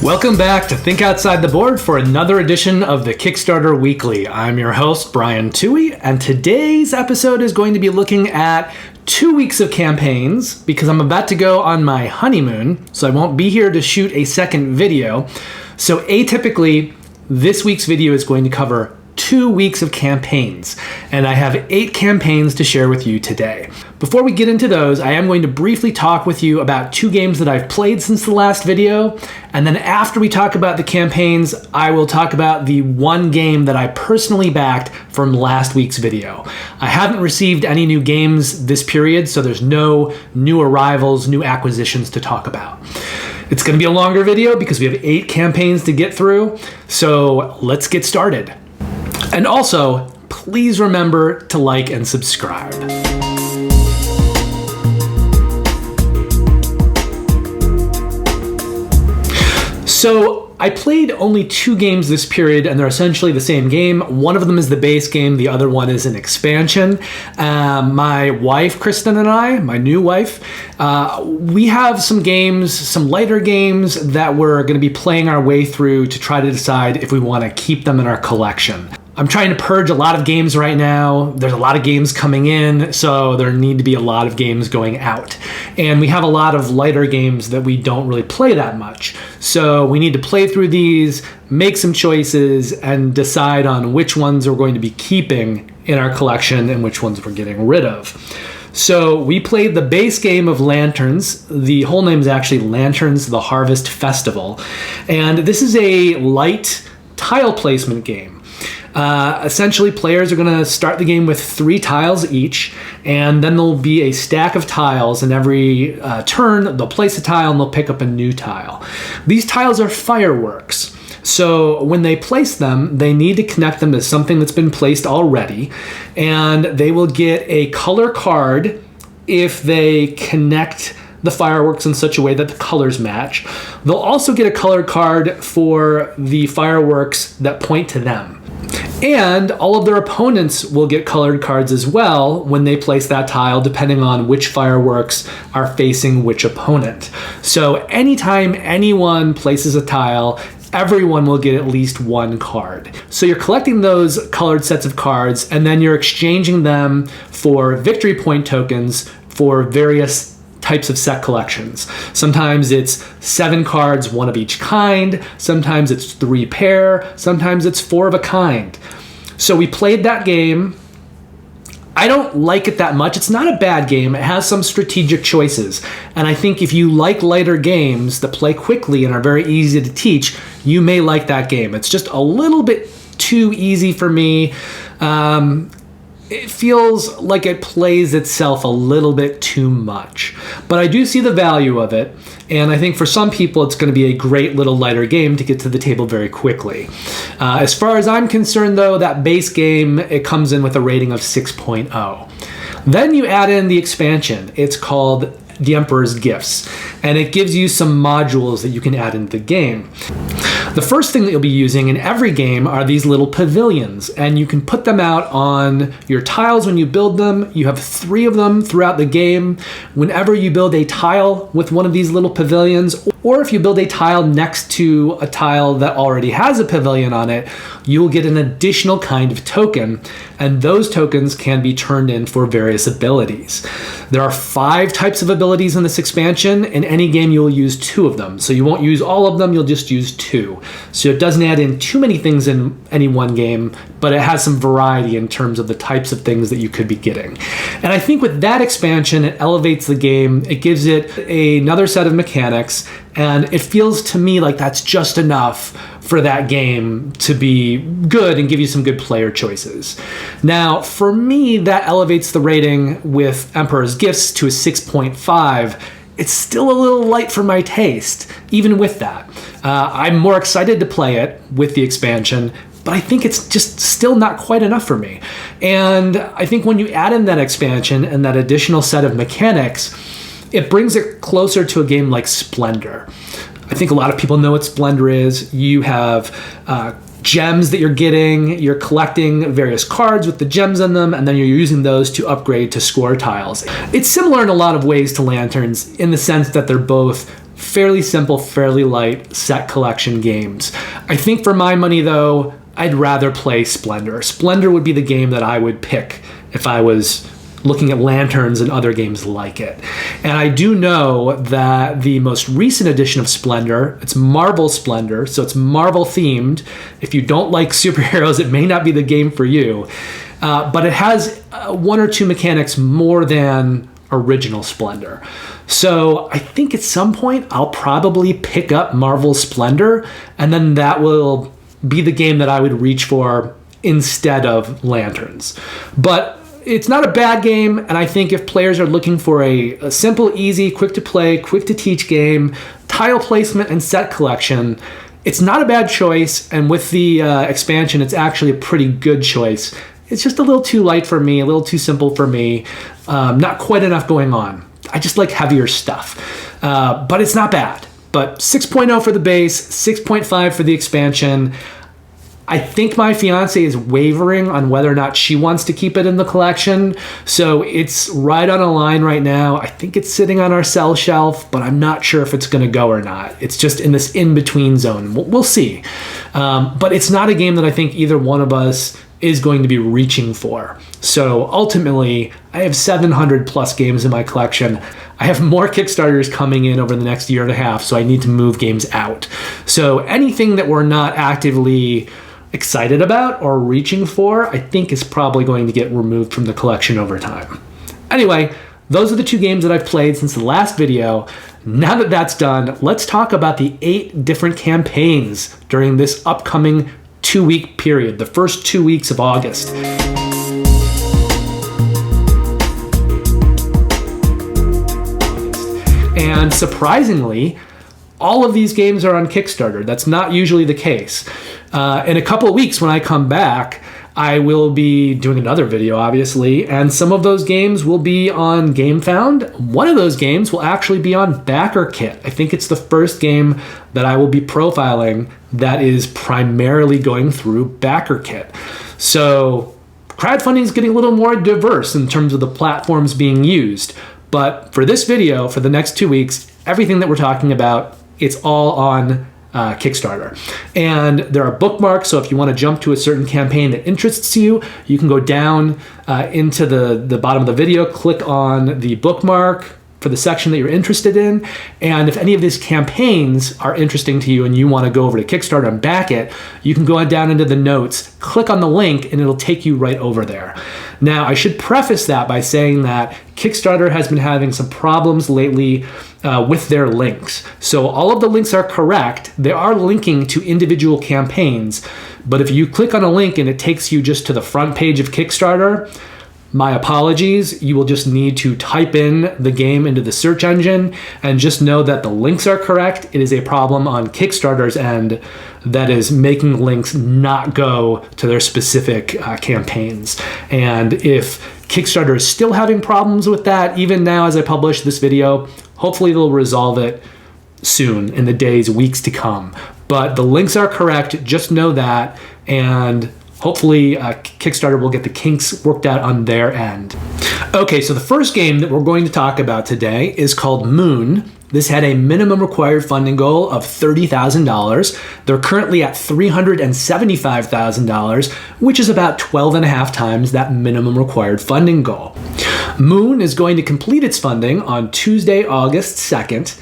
Welcome back to Think Outside the Board for another edition of the Kickstarter Weekly. I'm your host, Brian Toohey, and today's episode is going to be looking at 2 weeks of campaigns because I'm about to go on my honeymoon, so I won't be here to shoot a second video. So atypically, this week's video is going to cover 2 weeks of campaigns, and I have 8 campaigns to share with you today. Before we get into those, I am going to briefly talk with you about 2 games that I've played since the last video, and then after we talk about the campaigns, I will talk about the 1 game that I personally backed from last week's video. I haven't received any new games this period, so there's no new arrivals, new acquisitions to talk about. It's going to be a longer video because we have 8 campaigns to get through, so let's get started. And also, please remember to like and subscribe. So I played only 2 games this period, and they're essentially the same game. One of them is the base game, the other one is an expansion. My wife, Kristen, and I, my new wife, we have some games, some lighter games that we're going to be playing our way through to try to decide if we want to keep them in our collection. I'm trying to purge a lot of games right now. There's a lot of games coming in, so there need to be a lot of games going out. And we have a lot of lighter games that we don't really play that much. So we need to play through these, make some choices, and decide on which ones we're going to be keeping in our collection and which ones we're getting rid of. So we played the base game of Lanterns. The whole name is actually Lanterns: The Harvest Festival. And this is a light tile placement game. Essentially, players are going to start the game with 3 tiles each, and then there'll be a stack of tiles, and every turn they'll place a tile and they'll pick up a new tile. These tiles are fireworks. So when they place them, they need to connect them to something that's been placed already, and they will get a color card if they connect the fireworks in such a way that the colors match. They'll also get a color card for the fireworks that point to them. And all of their opponents will get colored cards as well when they place that tile, depending on which fireworks are facing which opponent. So anytime anyone places a tile, everyone will get at least 1 card. So you're collecting those colored sets of cards, and then you're exchanging them for victory point tokens for various types of set collections. Sometimes it's 7 cards, 1 of each kind. Sometimes it's 3 pair. Sometimes it's 4 of a kind. So we played that game. I don't like it that much. It's not a bad game. It has some strategic choices. And I think if you like lighter games that play quickly and are very easy to teach, you may like that game. It's just a little bit too easy for me. It feels like it plays itself a little bit too much. But I do see the value of it, and I think for some people it's going to be a great little lighter game to get to the table very quickly. As far as I'm concerned, though, that base game, it comes in with a rating of 6.0. Then you add in the expansion. It's called The Emperor's Gifts, and it gives you some modules that you can add into the game. The first thing that you'll be using in every game are these little pavilions, and you can put them out on your tiles when you build them. You have 3 of them throughout the game. Whenever you build a tile with one of these little pavilions, or if you build a tile next to a tile that already has a pavilion on it, you'll get an additional kind of token, and those tokens can be turned in for various abilities. There are 5 types of abilities in this expansion. In any game, you'll use 2 of them. So you won't use all of them, you'll just use 2. So it doesn't add in too many things in any one game, but it has some variety in terms of the types of things that you could be getting. And I think with that expansion, it elevates the game. It gives it another set of mechanics, and it feels to me like that's just enough for that game to be good and give you some good player choices. Now, for me, that elevates the rating with Emperor's Gifts to a 6.5. It's still a little light for my taste, even with that. I'm more excited to play it with the expansion, but I think it's just still not quite enough for me. And I think when you add in that expansion and that additional set of mechanics, it brings it closer to a game like Splendor. I think a lot of people know what Splendor is. You have gems that you're getting, you're collecting various cards with the gems in them, and then you're using those to upgrade to score tiles. It's similar in a lot of ways to Lanterns in the sense that they're both fairly simple, fairly light set collection games. I think for my money, though, I'd rather play Splendor. Splendor would be the game that I would pick if I was looking at Lanterns and other games like it. And I do know that the most recent edition of Splendor, it's Marvel Splendor, so it's Marvel themed. If you don't like superheroes, it may not be the game for you. But it has one or two mechanics more than original Splendor. So I think at some point I'll probably pick up Marvel Splendor, and then that will be the game that I would reach for instead of Lanterns. But it's not a bad game, and I think if players are looking for a simple, easy, quick to play, quick to teach game, tile placement and set collection, it's not a bad choice, and with the expansion, it's actually a pretty good choice. It's just a little too light for me, a little too simple for me, not quite enough going on. I just like heavier stuff, but it's not bad. But 6.0 for the base, 6.5 for the expansion. I think my fiance is wavering on whether or not she wants to keep it in the collection. So it's right on a line right now. I think it's sitting on our sell shelf, but I'm not sure if it's going to go or not. It's just in this in-between zone. We'll see. But it's not a game that I think either one of us is going to be reaching for. So ultimately, I have 700 plus games in my collection. I have more Kickstarters coming in over the next year and a half, so I need to move games out. So anything that we're not actively excited about or reaching for, I think is probably going to get removed from the collection over time. Anyway, those are the 2 games that I've played since the last video. Now that that's done, let's talk about the 8 different campaigns during this upcoming 2-week period, the first 2 weeks of August. And surprisingly, all of these games are on Kickstarter. That's not usually the case. In a couple of weeks when I come back, I will be doing another video, obviously, and some of those games will be on GameFound. One of those games will actually be on BackerKit. I think it's the first game that I will be profiling that is primarily going through BackerKit. So crowdfunding is getting a little more diverse in terms of the platforms being used. But for this video, for the next 2 weeks, everything that we're talking about, it's all on Kickstarter. And there are bookmarks, so if you want to jump to a certain campaign that interests you, you can go down into the bottom of the video, click on the bookmark for the section that you're interested in, and if any of these campaigns are interesting to you and you want to go over to Kickstarter and back it, you can go down into the notes, click on the link, and it'll take you right over there. Now, I should preface that by saying that Kickstarter has been having some problems lately with their links. So all of the links are correct. They are linking to individual campaigns, but if you click on a link and it takes you just to the front page of Kickstarter, my apologies. You will just need to type in the game into the search engine and just know that the links are correct. It is a problem on Kickstarter's end that is making links not go to their specific campaigns. And if Kickstarter is still having problems with that, even now as I publish this video, hopefully they'll resolve it soon in the days, weeks to come. But the links are correct. Just know that. And hopefully Kickstarter will get the kinks worked out on their end. Okay, so the first game that we're going to talk about today is called Moon. This had a minimum required funding goal of $30,000. They're currently at $375,000, which is about 12.5 times that minimum required funding goal. Moon is going to complete its funding on Tuesday, August 2nd.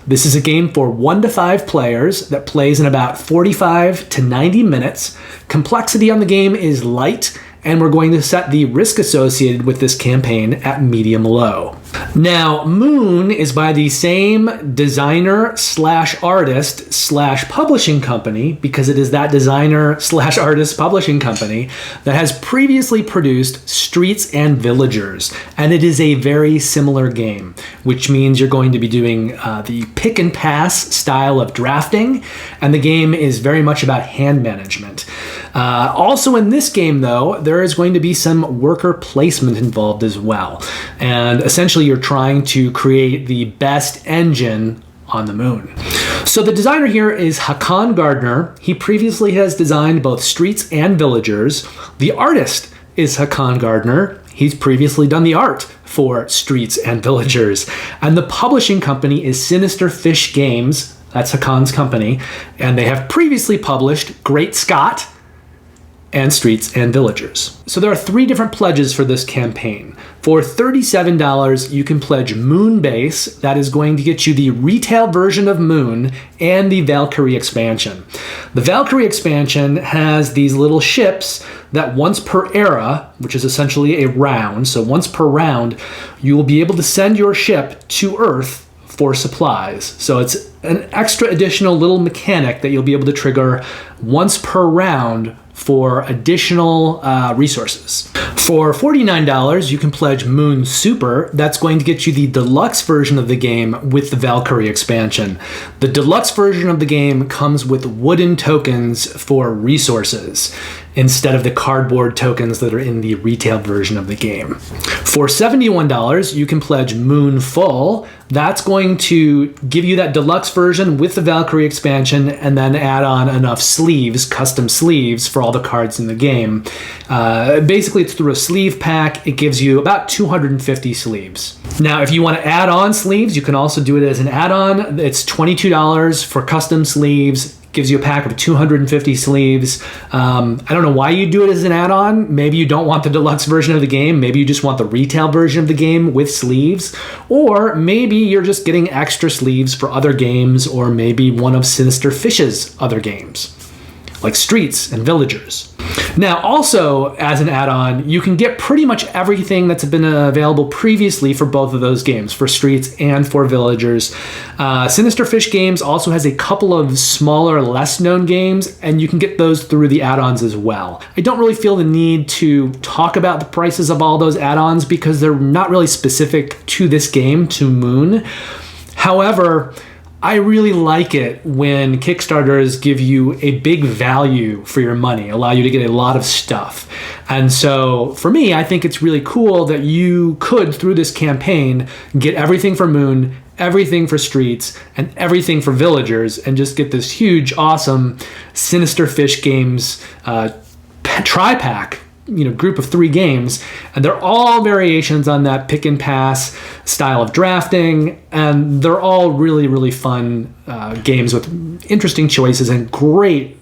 This is a game for 1 to 5 players that plays in about 45 to 90 minutes. Complexity on the game is light, and we're going to set the risk associated with this campaign at medium-low. Now, Moon is by the same designer/artist/publishing company, because it is that designer/artist publishing company that has previously produced Streets and Villagers, and it is a very similar game, which means you're going to be doing the pick and pass style of drafting, and the game is very much about hand management. Also in this game, though, there is going to be some worker placement involved as well, and essentially you're trying to create the best engine on the moon. So the designer here is Hakan Gardner. He previously has designed both Streets and Villagers. The artist is Hakan Gardner. He's previously done the art for Streets and Villagers. And the publishing company is Sinister Fish Games. That's Hakan's company. And they have previously published Great Scott and Streets and Villagers. So there are 3 different pledges for this campaign. For $37, you can pledge Moonbase. That is going to get you the retail version of Moon and the Valkyrie expansion. The Valkyrie expansion has these little ships that once per era, which is essentially a round, so once per round, you will be able to send your ship to Earth for supplies. So it's an extra additional little mechanic that you'll be able to trigger once per round for additional resources. For $49, you can pledge Moon Super. That's going to get you the deluxe version of the game with the Valkyrie expansion. The deluxe version of the game comes with wooden tokens for resources instead of the cardboard tokens that are in the retail version of the game. For $71, you can pledge Moon Full. That's going to give you that deluxe version with the Valkyrie expansion and then add on enough sleeves, custom sleeves, for all the cards in the game. Basically, it's through a sleeve pack. It gives you about 250 sleeves. Now, if you want to add on sleeves, you can also do it as an add-on. It's $22 for custom sleeves. Gives you a pack of 250 sleeves. I don't know why you do it as an add-on. Maybe you don't want the deluxe version of the game. Maybe you just want the retail version of the game with sleeves. Or maybe you're just getting extra sleeves for other games, or maybe one of Sinister Fish's other games, like Streets and Villagers. Now, also, as an add-on, you can get pretty much everything that's been available previously for both of those games, for Streets and for Villagers. Sinister Fish Games also has a couple of smaller, less-known games, and you can get those through the add-ons as well. I don't really feel the need to talk about the prices of all those add-ons because they're not really specific to this game, to Moon. However, I really like it when Kickstarters give you a big value for your money, allow you to get a lot of stuff. And so for me, I think it's really cool that you could, through this campaign, get everything for Moon, everything for Streets, and everything for Villagers, and just get this huge, awesome Sinister Fish Games tri-pack, group of 3 games, and they're all variations on that pick and pass style of drafting, and they're all really, really fun games with interesting choices and great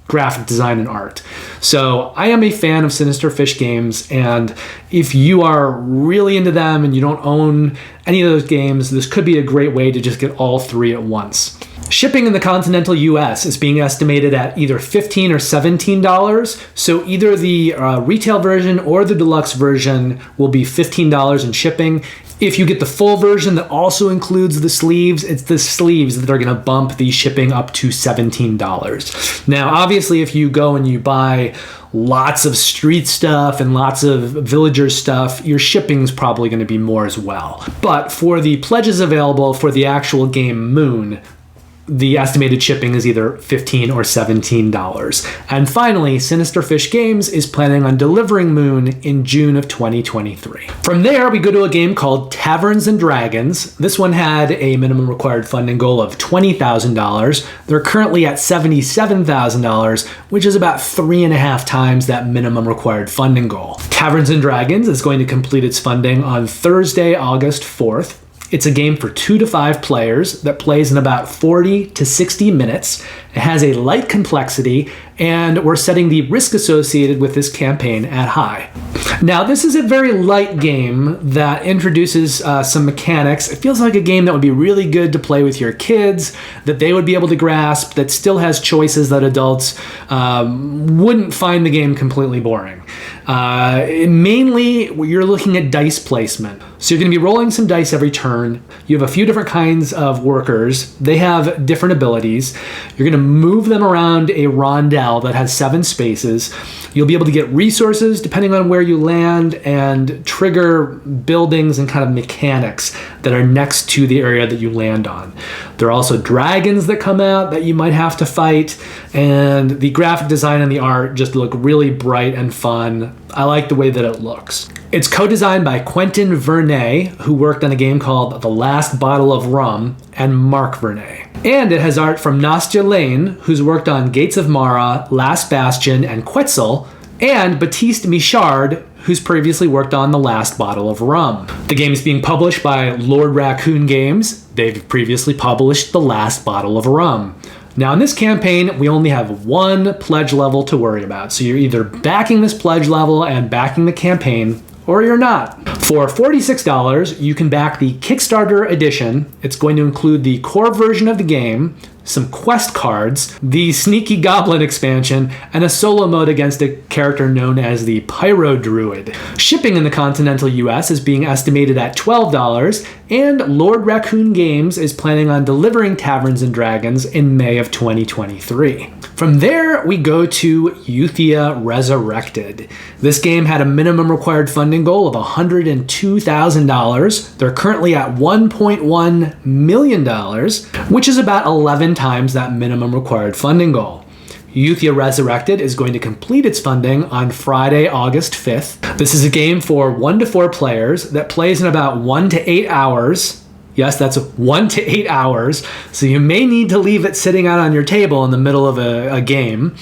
graphic design and art. So I am a fan of Sinister Fish Games, and if you are really into them and you don't own any of those games, this could be a great way to just get all 3 at once. Shipping in the continental US is being estimated at either $15 or $17. So either the retail version or the deluxe version will be $15 in shipping. If you get the full version that also includes the sleeves, it's the sleeves that are going to bump the shipping up to $17. Now, obviously, if you go and you buy lots of Street stuff and lots of Villager stuff, your shipping's probably going to be more as well. But for the pledges available for the actual game Moon, the estimated shipping is either $15 or $17. And finally, Sinister Fish Games is planning on delivering Moon in June of 2023. From there, we go to a game called Taverns Dragons. This one had a minimum required funding goal of $20,000. They're currently at $77,000, which is about 3.5 times that minimum required funding goal. Taverns Dragons is going to complete its funding on Thursday, August 4th. It's a game for 2 to 5 players that plays in about 40 to 60 minutes. It has a light complexity, and we're setting the risk associated with this campaign at high. Now, this is a very light game that introduces some mechanics. It feels like a game that would be really good to play with your kids, that they would be able to grasp, that still has choices that adults wouldn't find the game completely boring. Mainly, you're looking at dice placement. So you're going to be rolling some dice every turn. You have a few different kinds of workers. They have different abilities. You're going to move them around a rondel that has 7 spaces. You'll be able to get resources depending on where you land and trigger buildings and kind of mechanics that are next to the area that you land on. There are also dragons that come out that you might have to fight, and the graphic design and the art just look really bright and fun. I like the way that it looks. It's co-designed by Quentin Vernay, who worked on a game called The Last Bottle of Rum, and Mark Vernay. And it has art from Nastya Lane, who's worked on Gates of Mara, Last Bastion, and Quetzal, and Baptiste Michard, who's previously worked on The Last Bottle of Rum. The game is being published by Lord Raccoon Games. They've previously published The Last Bottle of Rum. Now in this campaign, we only have one pledge level to worry about. So you're either backing this pledge level and backing the campaign, or you're not. For $46, you can back the Kickstarter edition. It's going to include the core version of the game, some quest cards, the Sneaky Goblin expansion, and a solo mode against a character known as the Pyro Druid. Shipping in the continental US is being estimated at $12, and Lord Raccoon Games is planning on delivering Taverns and Dragons in May of 2023. From there, we go to Euthia Resurrected. This game had a minimum required funding goal of $102,000. They're currently at $1.1 million, which is about 11 times that minimum required funding goal. Euthia Resurrected is going to complete its funding on Friday, August 5th. This is a game for 1 to 4 players that plays in about 1 to 8 hours. Yes, that's 1 to 8 hours, so you may need to leave it sitting out on your table in the middle of a game.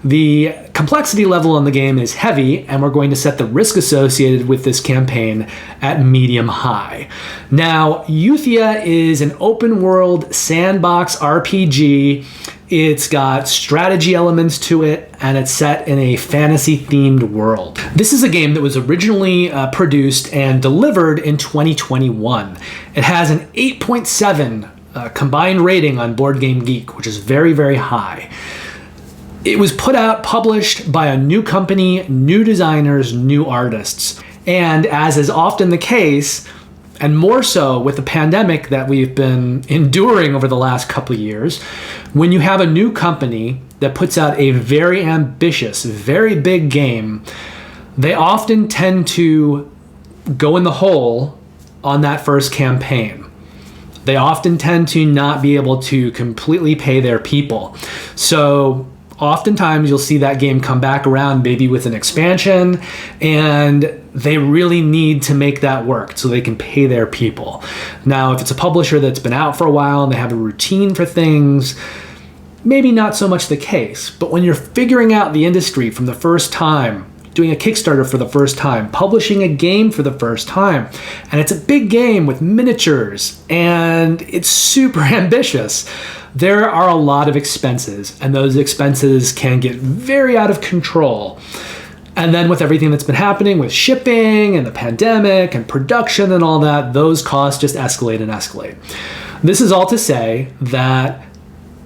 The complexity level on the game is heavy, and we're going to set the risk associated with this campaign at medium-high. Now, Euthia is an open-world sandbox RPG. It's got strategy elements to it, and it's set in a fantasy-themed world. This is a game that was originally produced and delivered in 2021. It has an 8.7 combined rating on Board Game Geek, which is very, very high. It was published by a new company, new designers, new artists. And as is often the case, and more so with the pandemic that we've been enduring over the last couple of years, when you have a new company that puts out a very ambitious, very big game, they often tend to go in the hole on that first campaign. They often tend to not be able to completely pay their people. So oftentimes you'll see that game come back around maybe with an expansion, and they really need to make that work so they can pay their people. Now, if it's a publisher that's been out for a while and they have a routine for things, maybe not so much the case. But when you're figuring out the industry from the first time, doing a Kickstarter for the first time, publishing a game for the first time, and it's a big game with miniatures, and it's super ambitious, there are a lot of expenses, and those expenses can get very out of control. And then with everything that's been happening with shipping and the pandemic and production and all that, those costs just escalate and escalate. This is all to say that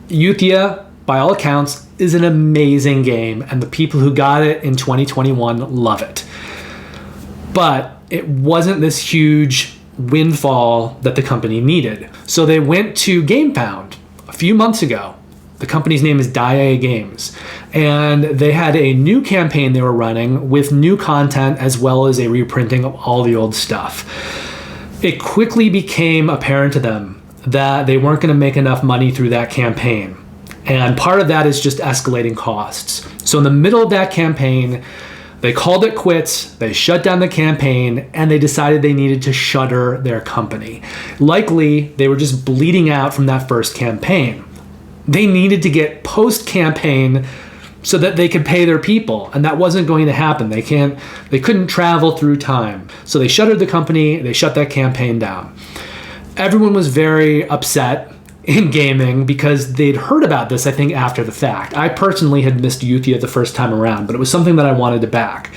Euthia, by all accounts, is an amazing game, and the people who got it in 2021 love it. But it wasn't this huge windfall that the company needed. So they went to GameFound a few months ago. The company's name is DIA Games, and they had a new campaign they were running with new content as well as a reprinting of all the old stuff. It quickly became apparent to them that they weren't going to make enough money through that campaign. And part of that is just escalating costs. So in the middle of that campaign, they called it quits, they shut down the campaign, and they decided they needed to shutter their company. Likely, they were just bleeding out from that first campaign. They needed to get post-campaign so that they could pay their people, and that wasn't going to happen. They couldn't travel through time. So they shuttered the company, they shut that campaign down. Everyone was very upset in gaming because they'd heard about this, I think, after the fact. I personally had missed Euthia the first time around, but it was something that I wanted to back.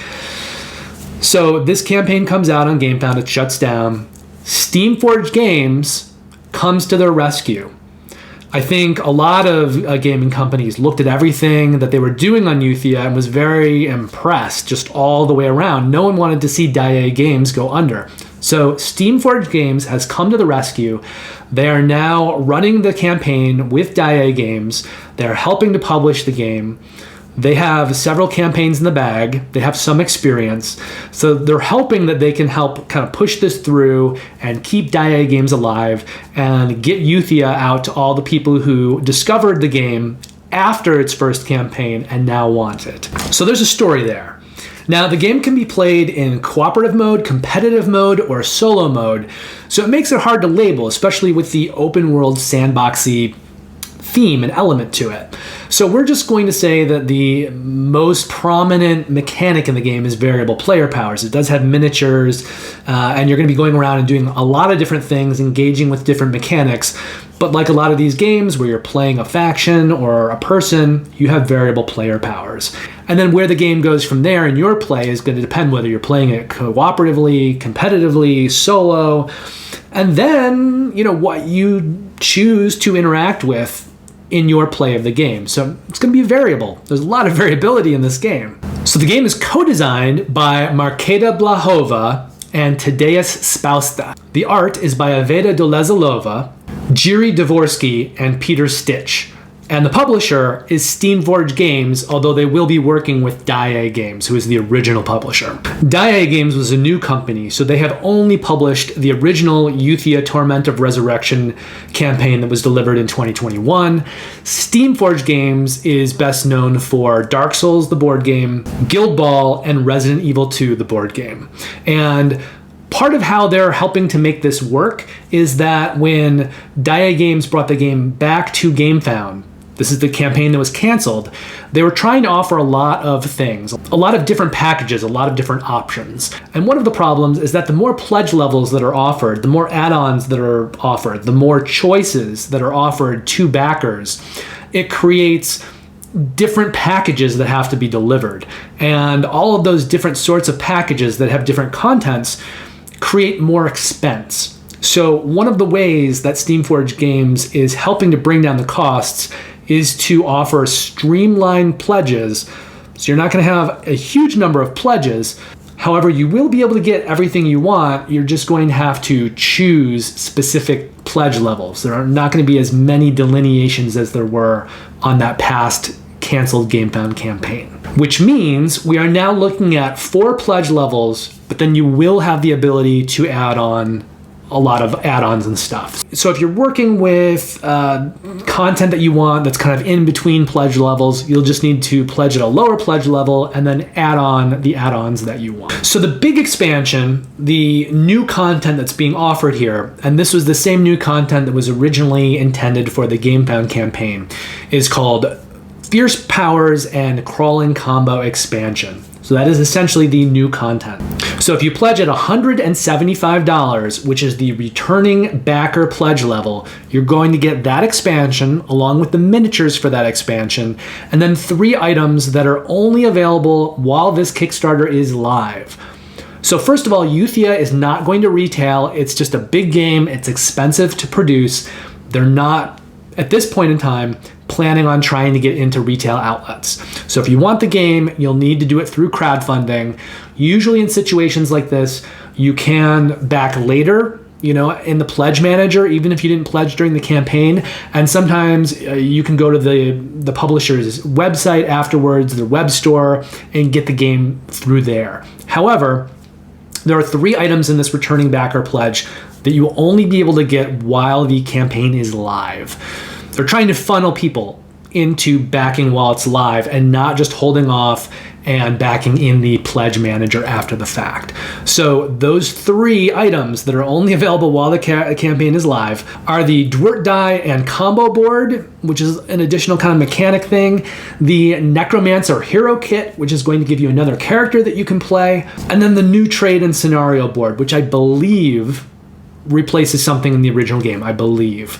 So this campaign comes out on GameFound, it shuts down. Steamforged Games comes to their rescue. I think a lot of gaming companies looked at everything that they were doing on Euthia and was very impressed just all the way around. No one wanted to see DIA Games go under. So Steamforged Games has come to the rescue. They are now running the campaign with DIA Games. They're helping to publish the game. They have several campaigns in the bag. They have some experience. So they're hoping that they can help kind of push this through and keep DIA Games alive and get Euthia out to all the people who discovered the game after its first campaign and now want it. So there's a story there. Now, the game can be played in cooperative mode, competitive mode, or solo mode, so it makes it hard to label, especially with the open world sandboxy theme and element to it. So we're just going to say that the most prominent mechanic in the game is variable player powers. It does have miniatures, and you're going to be going around and doing a lot of different things, engaging with different mechanics. But like a lot of these games where you're playing a faction or a person, you have variable player powers. And then where the game goes from there in your play is going to depend whether you're playing it cooperatively, competitively, solo, and then, what you choose to interact with in your play of the game. So it's going to be variable. There's a lot of variability in this game. So the game is co-designed by Marketa Blahova and Tadeusz Spausta. The art is by Aveda Dolezalova, Jiri Dvorsky, and Peter Stitch. And the publisher is Steamforge Games, although they will be working with Daiei Games, who is the original publisher. Daiei Games was a new company, so they have only published the original Euthia Torment of Resurrection campaign that was delivered in 2021. Steamforge Games is best known for Dark Souls, the board game, Guild Ball, and Resident Evil 2, the board game. And part of how they're helping to make this work is that when Daiei Games brought the game back to GameFound, this is the campaign that was canceled, they were trying to offer a lot of things, a lot of different packages, a lot of different options. And one of the problems is that the more pledge levels that are offered, the more add-ons that are offered, the more choices that are offered to backers, it creates different packages that have to be delivered. And all of those different sorts of packages that have different contents create more expense. So one of the ways that Steamforge Games is helping to bring down the costs is to offer streamlined pledges. So you're not going to have a huge number of pledges. However, you will be able to get everything you want. You're just going to have to choose specific pledge levels. There are not going to be as many delineations as there were on that past canceled GameFound campaign, which means we are now looking at 4 pledge levels, but then you will have the ability to add on a lot of add-ons and stuff. So if you're working with content that you want that's kind of in between pledge levels, you'll just need to pledge at a lower pledge level and then add on the add-ons that you want. So the big expansion, the new content that's being offered here, and this was the same new content that was originally intended for the GameFound campaign, is called Fierce Powers and Crawling Combo Expansion. So that is essentially the new content. So if you pledge at $175, which is the returning backer pledge level, you're going to get that expansion along with the miniatures for that expansion, and then 3 items that are only available while this Kickstarter is live. So first of all, Euthia is not going to retail. It's just a big game. It's expensive to produce. They're not, at this point in time, planning on trying to get into retail outlets. So if you want the game, you'll need to do it through crowdfunding. Usually in situations like this, you can back later, in the pledge manager, even if you didn't pledge during the campaign. And sometimes you can go to the publisher's website afterwards, their web store, and get the game through there. However, there are 3 items in this returning backer pledge that you will only be able to get while the campaign is live. They're trying to funnel people into backing while it's live and not just holding off and backing in the pledge manager after the fact. So those 3 items that are only available while the campaign is live are the Dwurt Die and Combo Board, which is an additional kind of mechanic thing, the Necromancer Hero Kit, which is going to give you another character that you can play, and then the new Trade and Scenario Board, which I believe replaces something in the original game, I believe.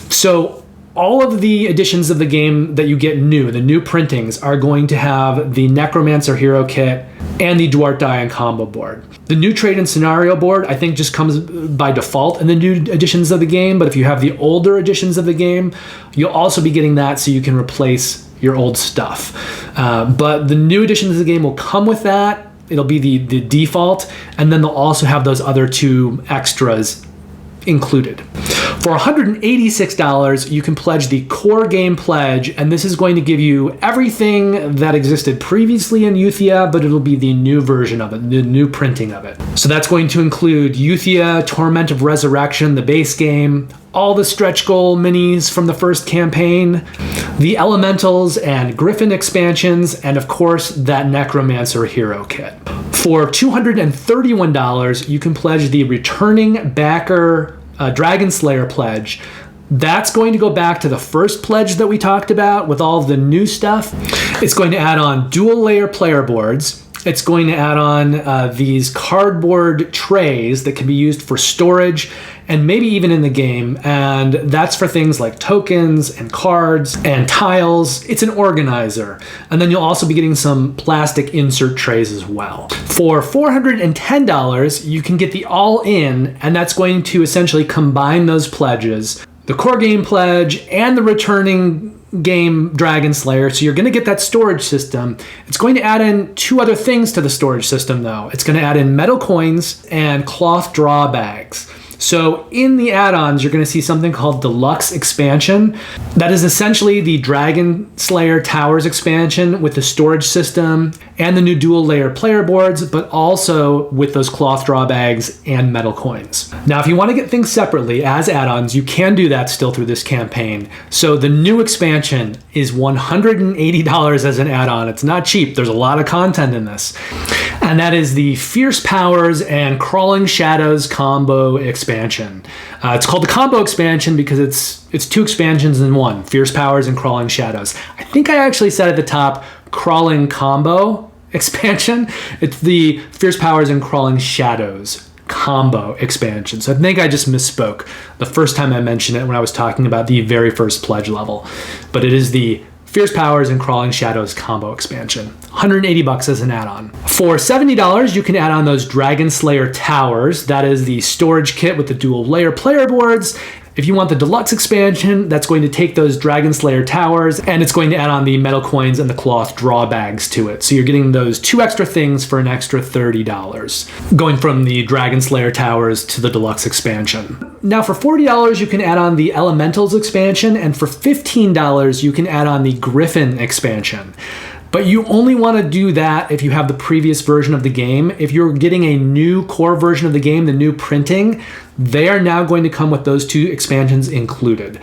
So all of the editions of the game that you get new, the new printings, are going to have the Necromancer Hero Kit and the Dwart Die and Combo Board. The new Trade and Scenario Board, I think, just comes by default in the new editions of the game, but if you have the older editions of the game, you'll also be getting that so you can replace your old stuff. But the new editions of the game will come with that. It'll be the default, and then they'll also have those other 2 extras included. For $186, you can pledge the core game pledge, and this is going to give you everything that existed previously in Euthia, but it'll be the new version of it, the new printing of it. So that's going to include Euthia Torment of Resurrection, the base game, all the stretch goal minis from the first campaign, the Elementals and Griffin expansions, and of course, that Necromancer Hero Kit. For $231, you can pledge the returning backer Dragon Slayer pledge. That's going to go back to the first pledge that we talked about with all of the new stuff. It's going to add on dual layer player boards. It's going to add on these cardboard trays that can be used for storage and maybe even in the game. And that's for things like tokens and cards and tiles. It's an organizer. And then you'll also be getting some plastic insert trays as well. For $410, you can get the all-in, and that's going to essentially combine those pledges, the core game pledge and the returning game Dragon Slayer. So you're going to get that storage system. It's going to add in two other things to the storage system though. It's going to add in metal coins and cloth draw bags. So in the add-ons, you're going to see something called Deluxe Expansion. That is essentially the Dragon Slayer Towers expansion with the storage system and the new dual layer player boards, but also with those cloth draw bags and metal coins. Now, if you want to get things separately as add-ons, you can do that still through this campaign. So the new expansion is $180 as an add-on. It's not cheap. There's a lot of content in this. And that is the Fierce Powers and Crawling Shadows combo expansion. It's called the combo expansion because it's two expansions in one, Fierce Powers and Crawling Shadows. I think I actually said at the top, Crawling Combo expansion. It's the Fierce Powers and Crawling Shadows combo expansion. So I think I just misspoke the first time I mentioned it when I was talking about the very first pledge level. But it is the Fierce Powers and Crawling Shadows combo expansion. $180 as an add-on. For $70, you can add on those Dragon Slayer Towers. That is the storage kit with the dual layer player boards. If you want the deluxe expansion, that's going to take those Dragon Slayer Towers and it's going to add on the metal coins and the cloth draw bags to it. So you're getting those two extra things for an extra $30, going from the Dragon Slayer Towers to the deluxe expansion. Now for $40, you can add on the Elementals expansion, and for $15, you can add on the Griffin expansion. But you only want to do that if you have the previous version of the game. If you're getting a new core version of the game, the new printing, they are now going to come with those two expansions included.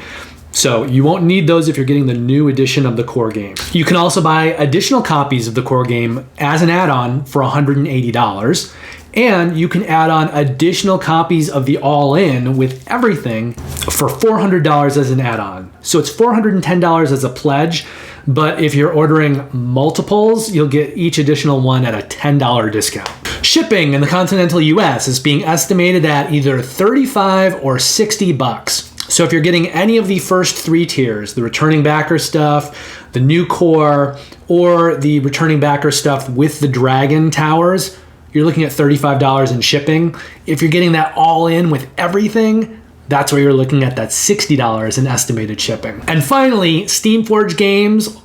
So you won't need those if you're getting the new edition of the core game. You can also buy additional copies of the core game as an add-on for $180. And you can add on additional copies of the all-in with everything for $400 as an add-on. So it's $410 as a pledge, but if you're ordering multiples, you'll get each additional one at a $10 discount. Shipping in the continental US is being estimated at either $35 or $60. So if you're getting any of the first three tiers, the returning backer stuff, the new core, or the returning backer stuff with the Dragon Towers, you're looking at $35 in shipping. If you're getting that all in with everything, that's where you're looking at that $60 in estimated shipping. And finally, Steamforged Games,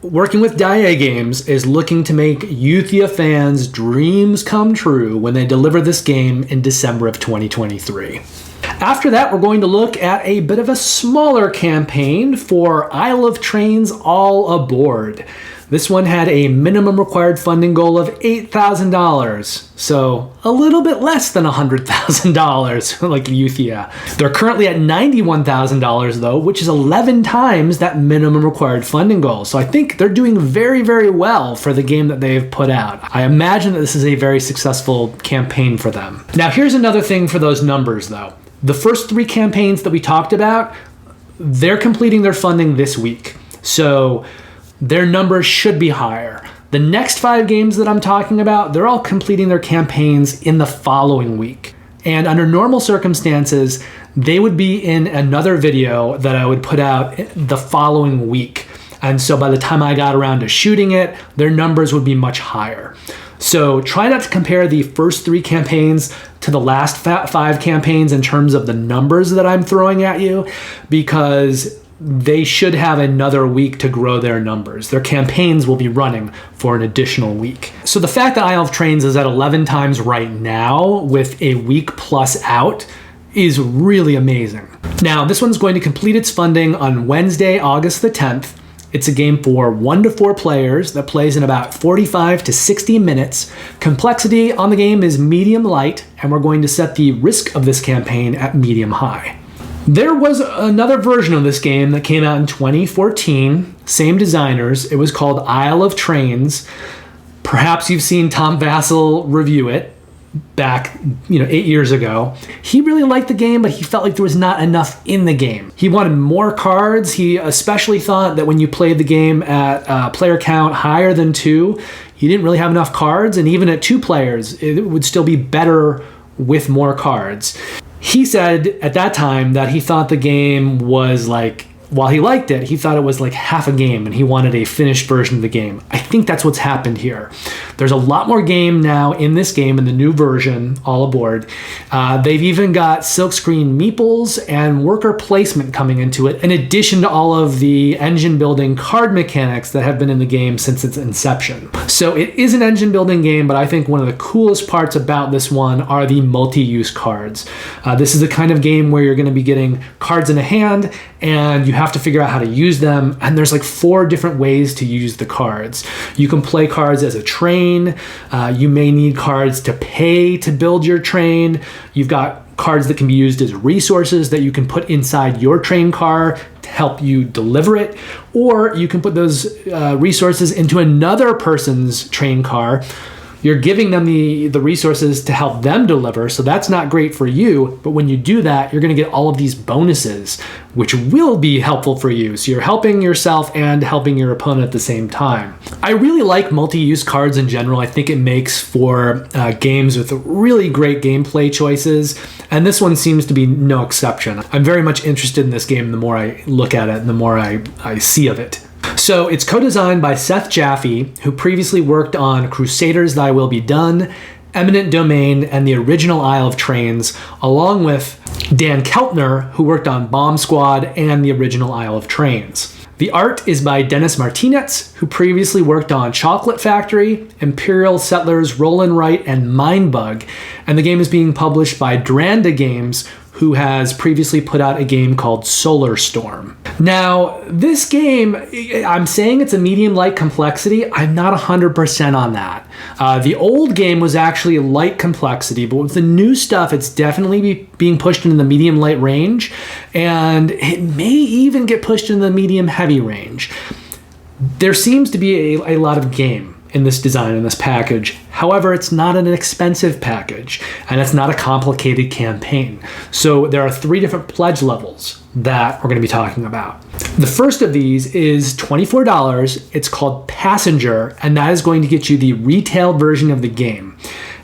working with Dia Games, is looking to make Euthia fans' dreams come true when they deliver this game in December of 2023. After that, we're going to look at a bit of a smaller campaign for Isle of Trains All Aboard. This one had a minimum required funding goal of $8,000, so a little bit less than $100,000 like Euthia. They're currently at $91,000 though, which is 11 times that minimum required funding goal. So I think they're doing very, very well for the game that they've put out. I imagine that this is a very successful campaign for them. Now here's another thing for those numbers though. The first three campaigns that we talked about, they're completing their funding this week. So their numbers should be higher. The next 5 games that I'm talking about, they're all completing their campaigns in the following week. And under normal circumstances, they would be in another video that I would put out the following week. And so by the time I got around to shooting it, their numbers would be much higher. So try not to compare the first 3 campaigns to the last 5 campaigns in terms of the numbers that I'm throwing at you, because they should have another week to grow their numbers. Their campaigns will be running for an additional week. So the fact that Isle of Trains is at 11 times right now with a week plus out is really amazing. Now, this one's going to complete its funding on Wednesday, August the 10th. It's a game for 1 to 4 players that plays in about 45 to 60 minutes. Complexity on the game is medium light, and we're going to set the risk of this campaign at medium high. There was another version of this game that came out in 2014, same designers. It was called Isle of Trains. Perhaps you've seen Tom Vassell review it. back 8 years ago. He really liked the game, but he felt like there was not enough in the game. He wanted more cards. He especially thought that when you played the game at player count higher than 2, you didn't really have enough cards, and even at 2 players, it would still be better with more cards. He said at that time that he thought the game was while he liked it, he thought it was like half a game and he wanted a finished version of the game. I think that's what's happened here. There's a lot more game now in this game, in the new version, all aboard. They've even got silkscreen meeples and worker placement coming into it, in addition to all of the engine building card mechanics that have been in the game since its inception. So it is an engine building game, but I think one of the coolest parts about this one are the multi-use cards. This is the kind of game where you're going to be getting cards in a hand and you have to figure out how to use them, and there's 4 different ways to use the cards. You can play cards as a train. You may need cards to pay to build your train. You've got cards that can be used as resources that you can put inside your train car to help you deliver it, or you can put those resources into another person's train car. You're giving them the resources to help them deliver, so that's not great for you, but when you do that, you're going to get all of these bonuses, which will be helpful for you. So you're helping yourself and helping your opponent at the same time. I really like multi-use cards in general. I think it makes for games with really great gameplay choices, and this one seems to be no exception. I'm very much interested in this game the more I look at it and the more I see of it. So it's co-designed by Seth Jaffe, who previously worked on Crusaders Thy Will Be Done, Eminent Domain, and the original Isle of Trains, along with Dan Keltner, who worked on Bomb Squad and the original Isle of Trains. The art is by Dennis Martinez, who previously worked on Chocolate Factory, Imperial Settlers, Roll and Write, and Mindbug, and the game is being published by Dranda Games, who has previously put out a game called Solar Storm. Now, this game, I'm saying it's a medium light complexity. I'm not 100% on that. The old game was actually light complexity, but with the new stuff, it's definitely being pushed into the medium light range, and it may even get pushed into the medium heavy range. There seems to be a lot of game in this design, in this package. However, it's not an expensive package, and it's not a complicated campaign. So there are 3 different pledge levels that we're going to be talking about. The first of these is $24. It's called Passenger, and that is going to get you the retail version of the game.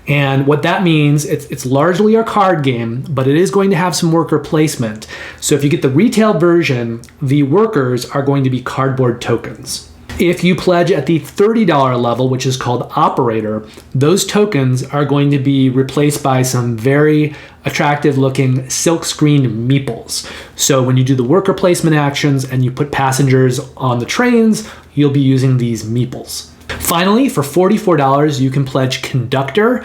And what that means, it's largely a card game, but it is going to have some worker placement. So if you get the retail version, the workers are going to be cardboard tokens. If you pledge at the $30 level, which is called Operator, those tokens are going to be replaced by some very attractive looking silkscreen meeples. So when you do the worker placement actions and you put passengers on the trains, you'll be using these meeples. Finally, for $44, you can pledge Conductor.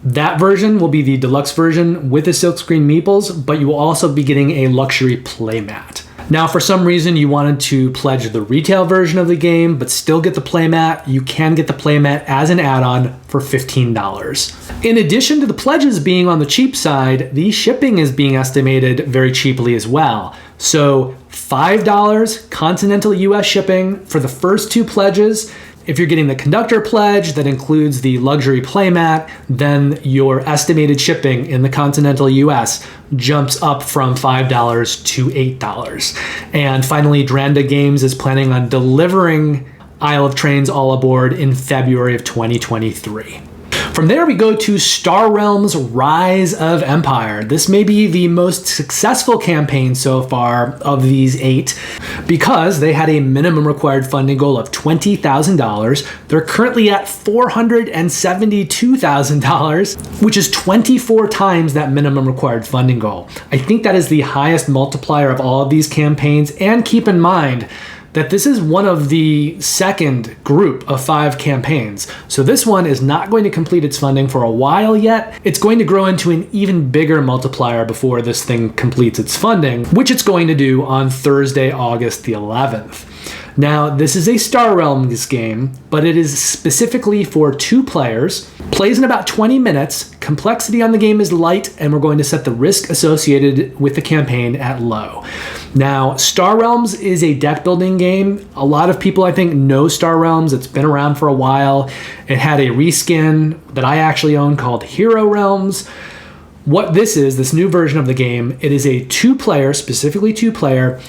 That version will be the deluxe version with the silkscreen meeples, but you will also be getting a luxury playmat. Now, for some reason you wanted to pledge the retail version of the game, but still get the playmat, you can get the playmat as an add-on for $15. In addition to the pledges being on the cheap side, the shipping is being estimated very cheaply as well. So $5 continental US shipping for the first 2 pledges. If you're getting the Conductor pledge that includes the luxury playmat, then your estimated shipping in the continental US jumps up from $5 to $8. And finally, Dranda Games is planning on delivering Isle of Trains all aboard in February of 2023. From there, we go to Star Realms Rise of Empire. This may be the most successful campaign so far of these 8 because they had a minimum required funding goal of $20,000. They're currently at $472,000, which is 24 times that minimum required funding goal. I think that is the highest multiplier of all of these campaigns, and keep in mind that this is one of the second group of 5 campaigns. So this one is not going to complete its funding for a while yet. It's going to grow into an even bigger multiplier before this thing completes its funding, which it's going to do on Thursday, August the 11th. Now, this is a Star Realms game, but it is specifically for 2 players, plays in about 20 minutes, complexity on the game is light, and we're going to set the risk associated with the campaign at low. Now, Star Realms is a deck building game. A lot of people, I think, know Star Realms. It's been around for a while. It had a reskin that I actually own called Hero Realms. What this is, this new version of the game, it is a two-player, specifically two-player,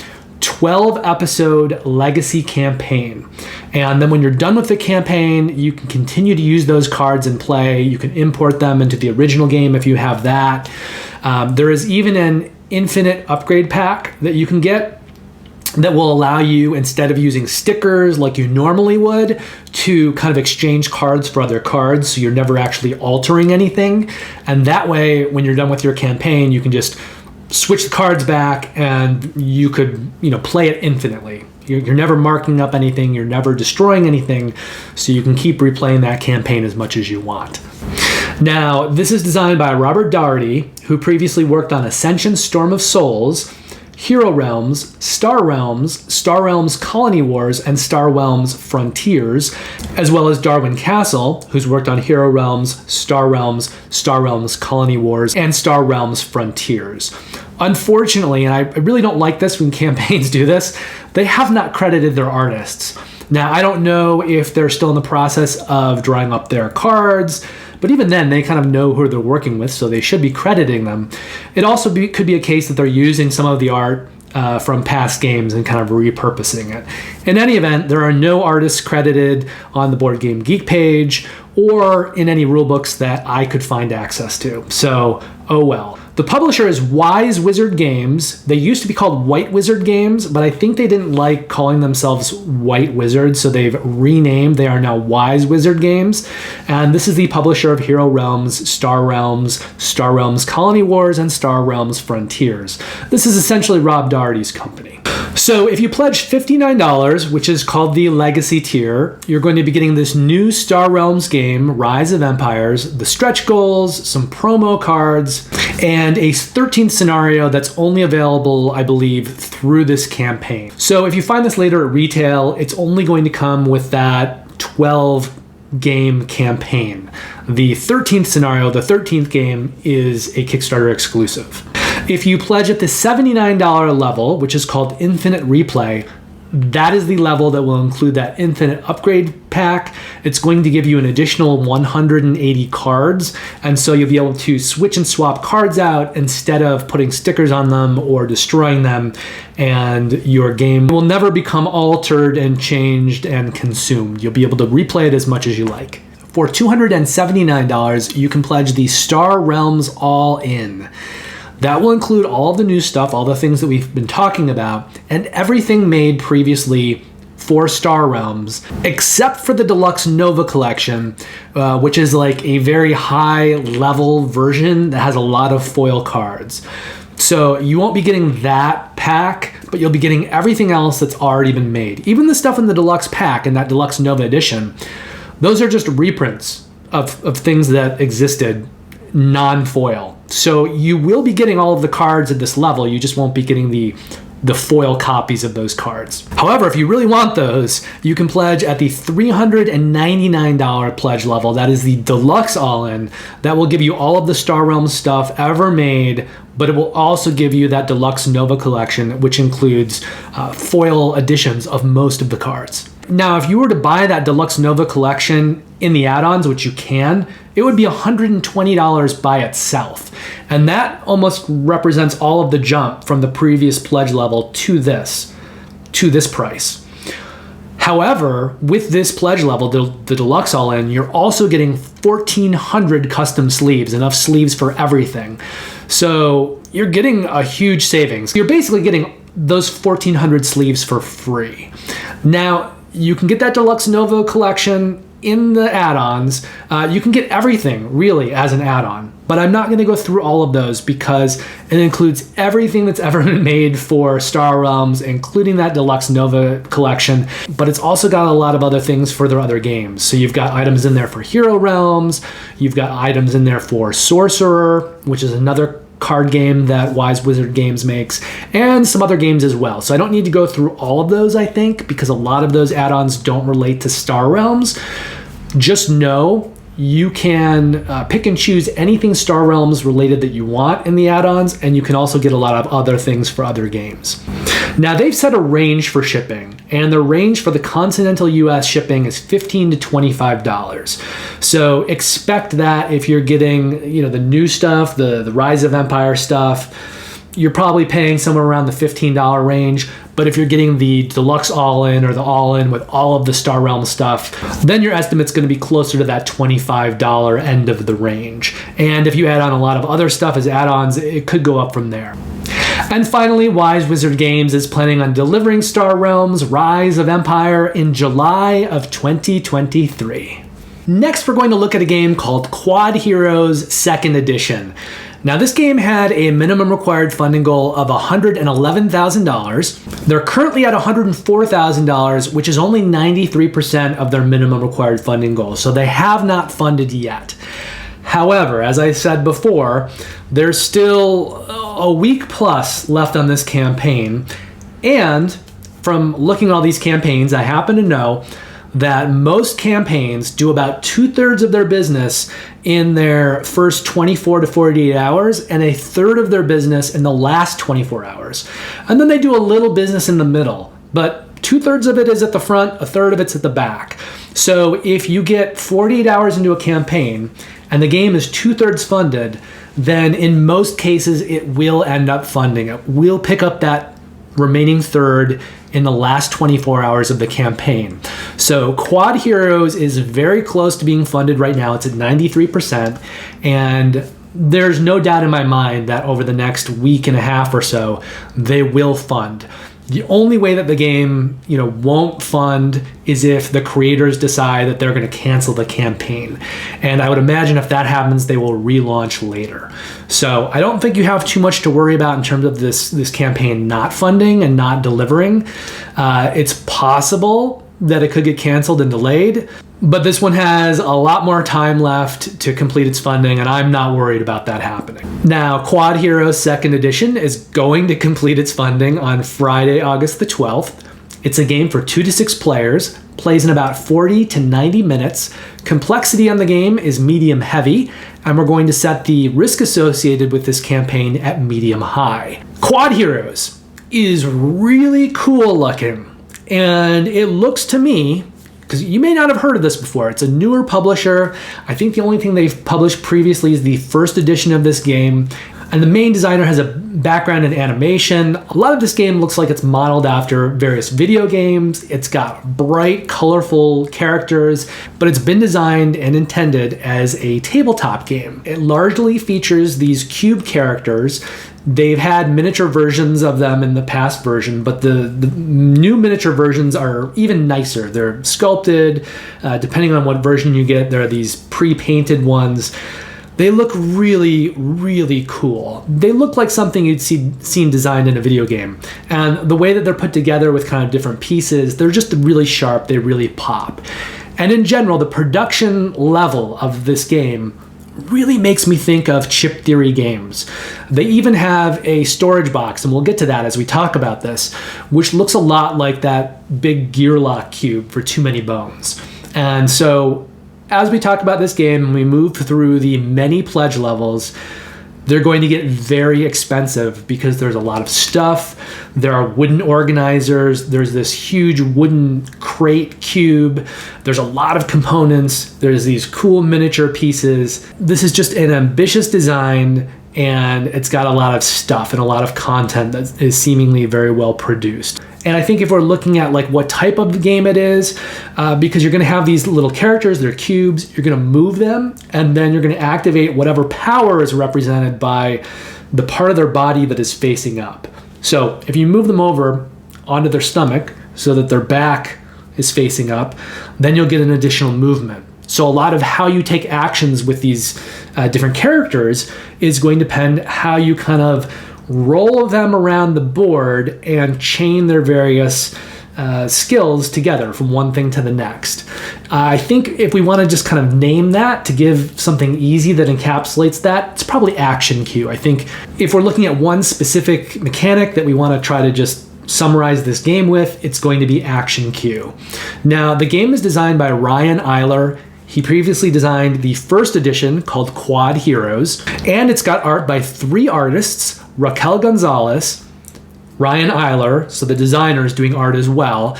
12-episode legacy campaign. And then when you're done with the campaign, you can continue to use those cards in play. You can import them into the original game if you have that. There is even an infinite upgrade pack that you can get that will allow you, instead of using stickers like you normally would, to kind of exchange cards for other cards, so you're never actually altering anything. And that way, when you're done with your campaign, you can just switch the cards back and you could, play it infinitely. You're never marking up anything, you're never destroying anything, so you can keep replaying that campaign as much as you want. Now, this is designed by Robert Daugherty, who previously worked on Ascension Storm of Souls, Hero Realms, Star Realms Colony Wars, and Star Realms Frontiers, as well as Darwin Castle, who's worked on Hero Realms, Star Realms Colony Wars, and Star Realms Frontiers. Unfortunately, and I really don't like this when campaigns do this, they have not credited their artists. Now, I don't know if they're still in the process of drawing up their cards, but even then, they kind of know who they're working with, so they should be crediting them. It also could be a case that they're using some of the art from past games and kind of repurposing it. In any event, there are no artists credited on the Board Game Geek page or in any rulebooks that I could find access to. So, oh well. The publisher is Wise Wizard Games. They used to be called White Wizard Games, but I think they didn't like calling themselves White Wizard, so they've renamed. They are now Wise Wizard Games. And this is the publisher of Hero Realms, Star Realms Colony Wars, and Star Realms Frontiers. This is essentially Rob Daugherty's company. So if you pledge $59, which is called the Legacy tier, you're going to be getting this new Star Realms game, Rise of Empires, the stretch goals, some promo cards, and a 13th scenario that's only available, I believe, through this campaign. So if you find this later at retail, it's only going to come with that 12-game campaign. The 13th scenario, the 13th game, is a Kickstarter exclusive. If you pledge at the $79 level, which is called Infinite Replay, that is the level that will include that Infinite Upgrade pack. It's going to give you an additional 180 cards, and so you'll be able to switch and swap cards out instead of putting stickers on them or destroying them, and your game will never become altered and changed and consumed. You'll be able to replay it as much as you like. For $279, you can pledge the Star Realms All-In. That will include all of the new stuff, all the things that we've been talking about, and everything made previously for Star Realms, except for the Deluxe Nova Collection, which is like a very high-level version that has a lot of foil cards. So you won't be getting that pack, but you'll be getting everything else that's already been made. Even the stuff in the Deluxe pack and that Deluxe Nova Edition, those are just reprints of things that existed non-foil. So you will be getting all of the cards at this level, you just won't be getting the foil copies of those cards. However, if you really want those, you can pledge at the $399 pledge level. That is the Deluxe All-In. That will give you all of the Star Realms stuff ever made, but it will also give you that Deluxe Nova Collection, which includes foil editions of most of the cards. Now, if you were to buy that Deluxe Nova Collection in the add-ons, which you can, it would be $120 by itself. And that almost represents all of the jump from the previous pledge level to this price. However, with this pledge level, the Deluxe All-In, you're also getting 1,400 custom sleeves, enough sleeves for everything. So you're getting a huge savings. You're basically getting those 1,400 sleeves for free. Now, you can get that Deluxe Nova Collection in the add-ons. You can get everything, really, as an add-on. But I'm not going to go through all of those because it includes everything that's ever been made for Star Realms, including that Deluxe Nova Collection. But it's also got a lot of other things for their other games. So you've got items in there for Hero Realms. You've got items in there for Sorcerer, which is another card game that Wise Wizard Games makes, and some other games as well. So I don't need to go through all of those, I think, because a lot of those add-ons don't relate to Star Realms. Just know you can pick and choose anything Star Realms related that you want in the add-ons, and you can also get a lot of other things for other games. Now, they've set a range for shipping, and the range for the continental US shipping is $15 to $25. So expect that if you're getting, you know, the new stuff, the Rise of Empire stuff, you're probably paying somewhere around the $15 range. But if you're getting the deluxe all-in or the all-in with all of the Star Realm stuff, then your estimate's going to be closer to that $25 end of the range. And if you add on a lot of other stuff as add-ons, it could go up from there. And finally, Wise Wizard Games is planning on delivering Star Realms Rise of Empire in July of 2023. Next, we're going to look at a game called Quodd Heroes 2nd Edition. Now, this game had a minimum required funding goal of $111,000. They're currently at $104,000, which is only 93% of their minimum required funding goal, so they have not funded yet. However, as I said before, there's still a week plus left on this campaign, and from looking at all these campaigns, I happen to know that most campaigns do about 2/3 of their business in their first 24 to 48 hours and 1/3 of their business in the last 24 hours. And then they do a little business in the middle, but 2/3 of it is at the front, 1/3 of it's at the back. So if you get 48 hours into a campaign and the game is 2/3 funded, then in most cases it will end up funding. It will pick up that remaining third in the last 24 hours of the campaign. So Quodd Heroes is very close to being funded right now. It's at 93%, and there's no doubt in my mind that over the next week and a half or so, they will fund. The only way that the game, won't fund is if the creators decide that they're going to cancel the campaign. And I would imagine if that happens, they will relaunch later. So I don't think you have too much to worry about in terms of this campaign not funding and not delivering. It's possible that it could get canceled and delayed, but this one has a lot more time left to complete its funding, and I'm not worried about that happening. Now, Quodd Heroes 2nd Edition is going to complete its funding on Friday, August the 12th. It's a game for 2 to 6 players, plays in about 40 to 90 minutes. Complexity on the game is medium heavy, and we're going to set the risk associated with this campaign at medium high. Quodd Heroes is really cool looking, and it looks to me, because you may not have heard of this before, it's a newer publisher. I think the only thing they've published previously is the first edition of this game, and the main designer has a background in animation. A lot of this game looks like it's modeled after various video games. It's got bright, colorful characters, but it's been designed and intended as a tabletop game. It largely features these cube characters. They've had miniature versions of them in the past version, but the new miniature versions are even nicer. They're sculpted. Depending on what version you get, there are these pre-painted ones. They look really, really cool. They look like something you'd seen designed in a video game. And the way that they're put together with kind of different pieces, they're just really sharp. They really pop. And in general, the production level of this game really makes me think of Chip Theory games. They even have a storage box, and we'll get to that as we talk about this, which looks a lot like that big gear lock cube for Too Many Bones. And so as we talk about this game and we move through the many pledge levels, they're going to get very expensive because there's a lot of stuff. There are wooden organizers. There's this huge wooden crate cube. There's a lot of components. There's these cool miniature pieces. This is just an ambitious design, and it's got a lot of stuff and a lot of content that is seemingly very well produced. And I think if we're looking at like what type of game it is, because you're going to have these little characters, they're cubes, you're going to move them, and then you're going to activate whatever power is represented by the part of their body that is facing up. So if you move them over onto their stomach so that their back is facing up, then you'll get an additional movement. So a lot of how you take actions with these different characters is going to depend how you kind of roll them around the board and chain their various skills together from one thing to the next. I think if we want to just kind of name that to give something easy that encapsulates that, it's probably Action Q. I think if we're looking at one specific mechanic that we want to try to just summarize this game with, it's going to be Action Q. Now, the game is designed by Ryan Eiler. He previously designed the first edition called Quodd Heroes, and it's got art by 3 artists, Raquel Gonzalez, Ryan Eiler, so the designer is doing art as well.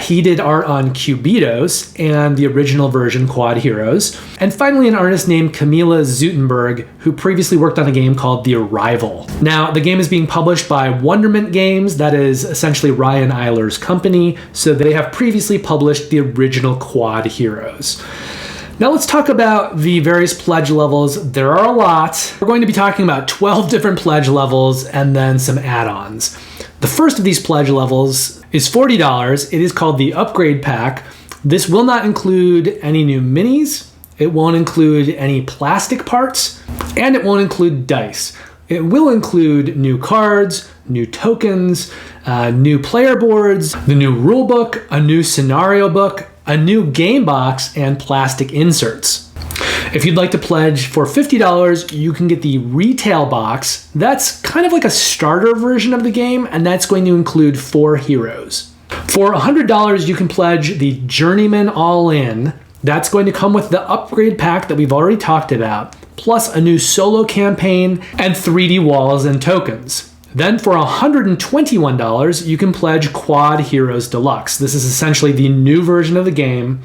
He did art on Cubitos and the original version, Quodd Heroes. And finally, an artist named Camila Zutenberg, who previously worked on a game called The Arrival. Now, the game is being published by Wonderment Games, that is essentially Ryan Eiler's company, so they have previously published the original Quodd Heroes. Now let's talk about the various pledge levels. There are a lot. We're going to be talking about 12 different pledge levels and then some add-ons. The first of these pledge levels is $40. It is called the Upgrade Pack. This will not include any new minis. It won't include any plastic parts, and it won't include dice. It will include new cards, new tokens, new player boards, the new rule book, a new scenario book, a new game box, and plastic inserts. If you'd like to pledge for $50, you can get the retail box. That's kind of like a starter version of the game, and that's going to include 4 heroes. For $100, you can pledge the Journeyman All-In. That's going to come with the upgrade pack that we've already talked about, plus a new solo campaign and 3D walls and tokens. Then for $121, you can pledge Quodd Heroes Deluxe. This is essentially the new version of the game.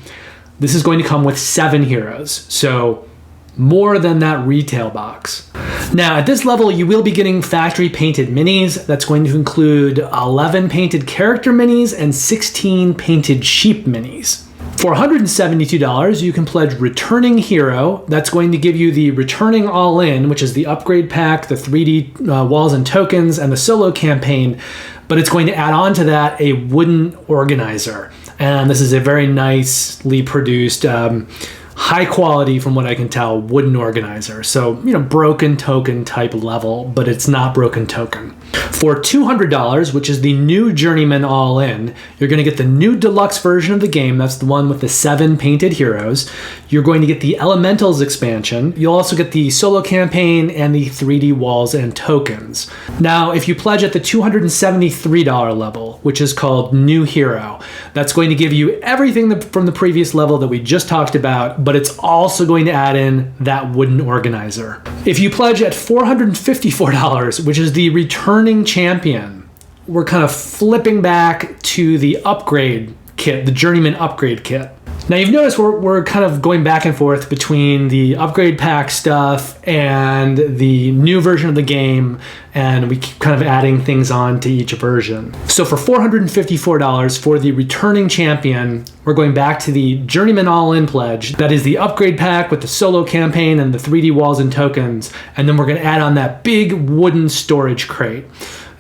This is going to come with 7 heroes, so more than that retail box. Now, at this level, you will be getting factory painted minis. That's going to include 11 painted character minis and 16 painted sheep minis. For $172, you can pledge Returning Hero. That's going to give you the Returning All-In, which is the upgrade pack, the 3D walls and tokens, and the solo campaign. But it's going to add on to that a wooden organizer. And this is a very nicely produced, high quality, from what I can tell, wooden organizer. So, broken token type level, but it's not broken token. For $200, which is the new Journeyman All-In, you're going to get the new deluxe version of the game. That's the one with the 7 painted heroes. You're going to get the Elementals expansion. You'll also get the solo campaign and the 3D walls and tokens. Now, if you pledge at the $273 level, which is called New Hero, that's going to give you everything from the previous level that we just talked about, but it's also going to add in that wooden organizer. If you pledge at $454, which is the Returning Champion, we're kind of flipping back to the upgrade kit, the Journeyman upgrade kit. Now you've noticed we're kind of going back and forth between the upgrade pack stuff and the new version of the game, and we keep kind of adding things on to each version. So for $454 for the Returning Champion, we're going back to the Journeyman All-In pledge. That is the upgrade pack with the solo campaign and the 3D walls and tokens, and then we're going to add on that big wooden storage crate.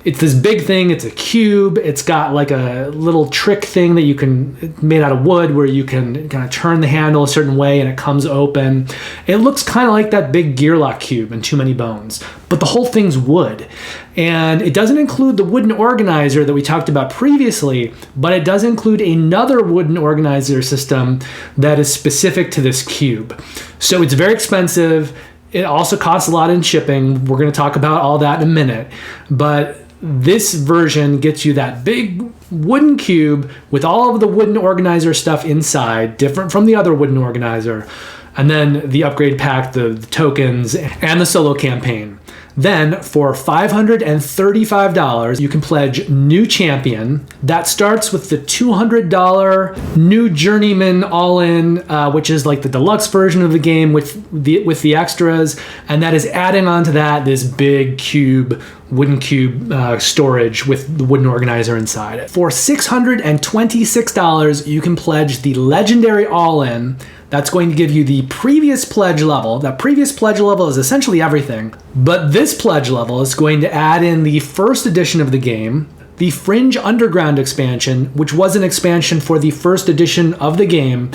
It's this big thing. It's a cube. It's got like a little trick thing that you can, made out of wood, where you can kind of turn the handle a certain way and it comes open. It looks kind of like that big Gearlock cube in Too Many Bones, but the whole thing's wood. And it doesn't include the wooden organizer that we talked about previously, but it does include another wooden organizer system that is specific to this cube. So it's very expensive. It also costs a lot in shipping. We're going to talk about all that in a minute, but this version gets you that big wooden cube with all of the wooden organizer stuff inside, different from the other wooden organizer, and then the upgrade pack, the tokens, and the solo campaign. Then for $535, you can pledge New Champion. That starts with the $200 new Journeyman All-In, which is like the deluxe version of the game with the extras, and that is adding on to that this big cube, wooden cube storage with the wooden organizer inside it. For $626, you can pledge the Legendary All-In. That's going to give you the previous pledge level. That previous pledge level is essentially everything, but this pledge level is going to add in the first edition of the game, the Fringe Underground expansion, which was an expansion for the first edition of the game,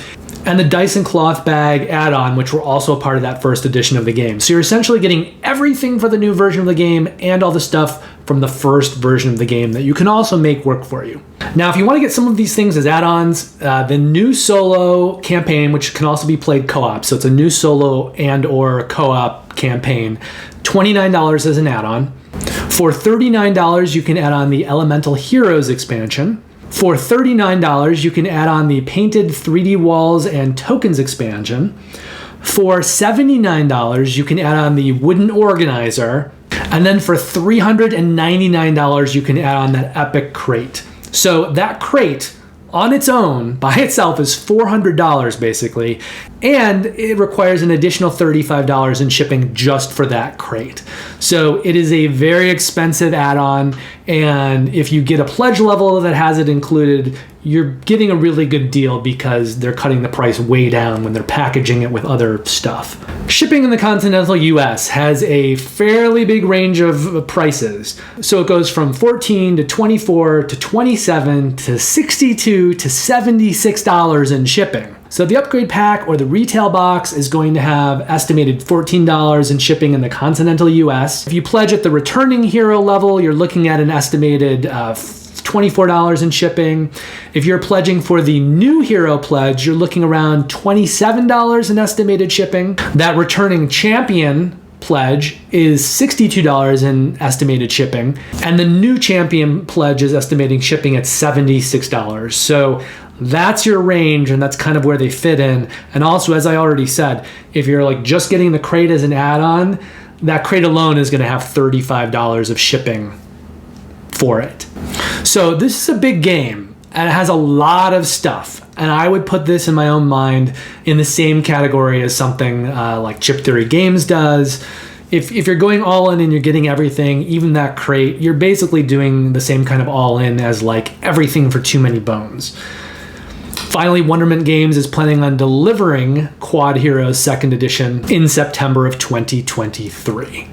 and the Dice and Cloth Bag add-on, which were also a part of that first edition of the game. So you're essentially getting everything for the new version of the game and all the stuff from the first version of the game that you can also make work for you. Now, if you want to get some of these things as add-ons, the new solo campaign, which can also be played co-op, so it's a new solo and or co-op campaign, $29 as an add-on. For $39, you can add on the Elemental Heroes expansion. For $39, you can add on the Painted 3D Walls and Tokens expansion. For $79, you can add on the Wooden Organizer. And then for $399, you can add on that Epic Crate. So that crate on its own, by itself, is $400 basically, and it requires an additional $35 in shipping just for that crate. So it is a very expensive add-on, and if you get a pledge level that has it included, you're getting a really good deal because they're cutting the price way down when they're packaging it with other stuff. Shipping in the continental US has a fairly big range of prices. So it goes from $14 to $24 to $27 to $62 to $76 in shipping. So the upgrade pack or the retail box is going to have estimated $14 in shipping in the continental US. If you pledge at the returning hero level, you're looking at an estimated $24 in shipping. If you're pledging for the new hero pledge, you're looking around $27 in estimated shipping. That returning champion pledge is $62 in estimated shipping, and the new champion pledge is estimating shipping at $76. So that's your range, and that's kind of where they fit in. And also, as I already said, if you're like just getting the crate as an add-on, that crate alone is going to have $35 of shipping for it. So this is a big game, and it has a lot of stuff. And I would put this in my own mind in the same category as something like Chip Theory Games does. If you're going all in and you're getting everything, even that crate, you're basically doing the same kind of all in as like everything for Too Many Bones. Finally, Wonderment Games is planning on delivering Quodd Heroes 2nd Edition in September of 2023.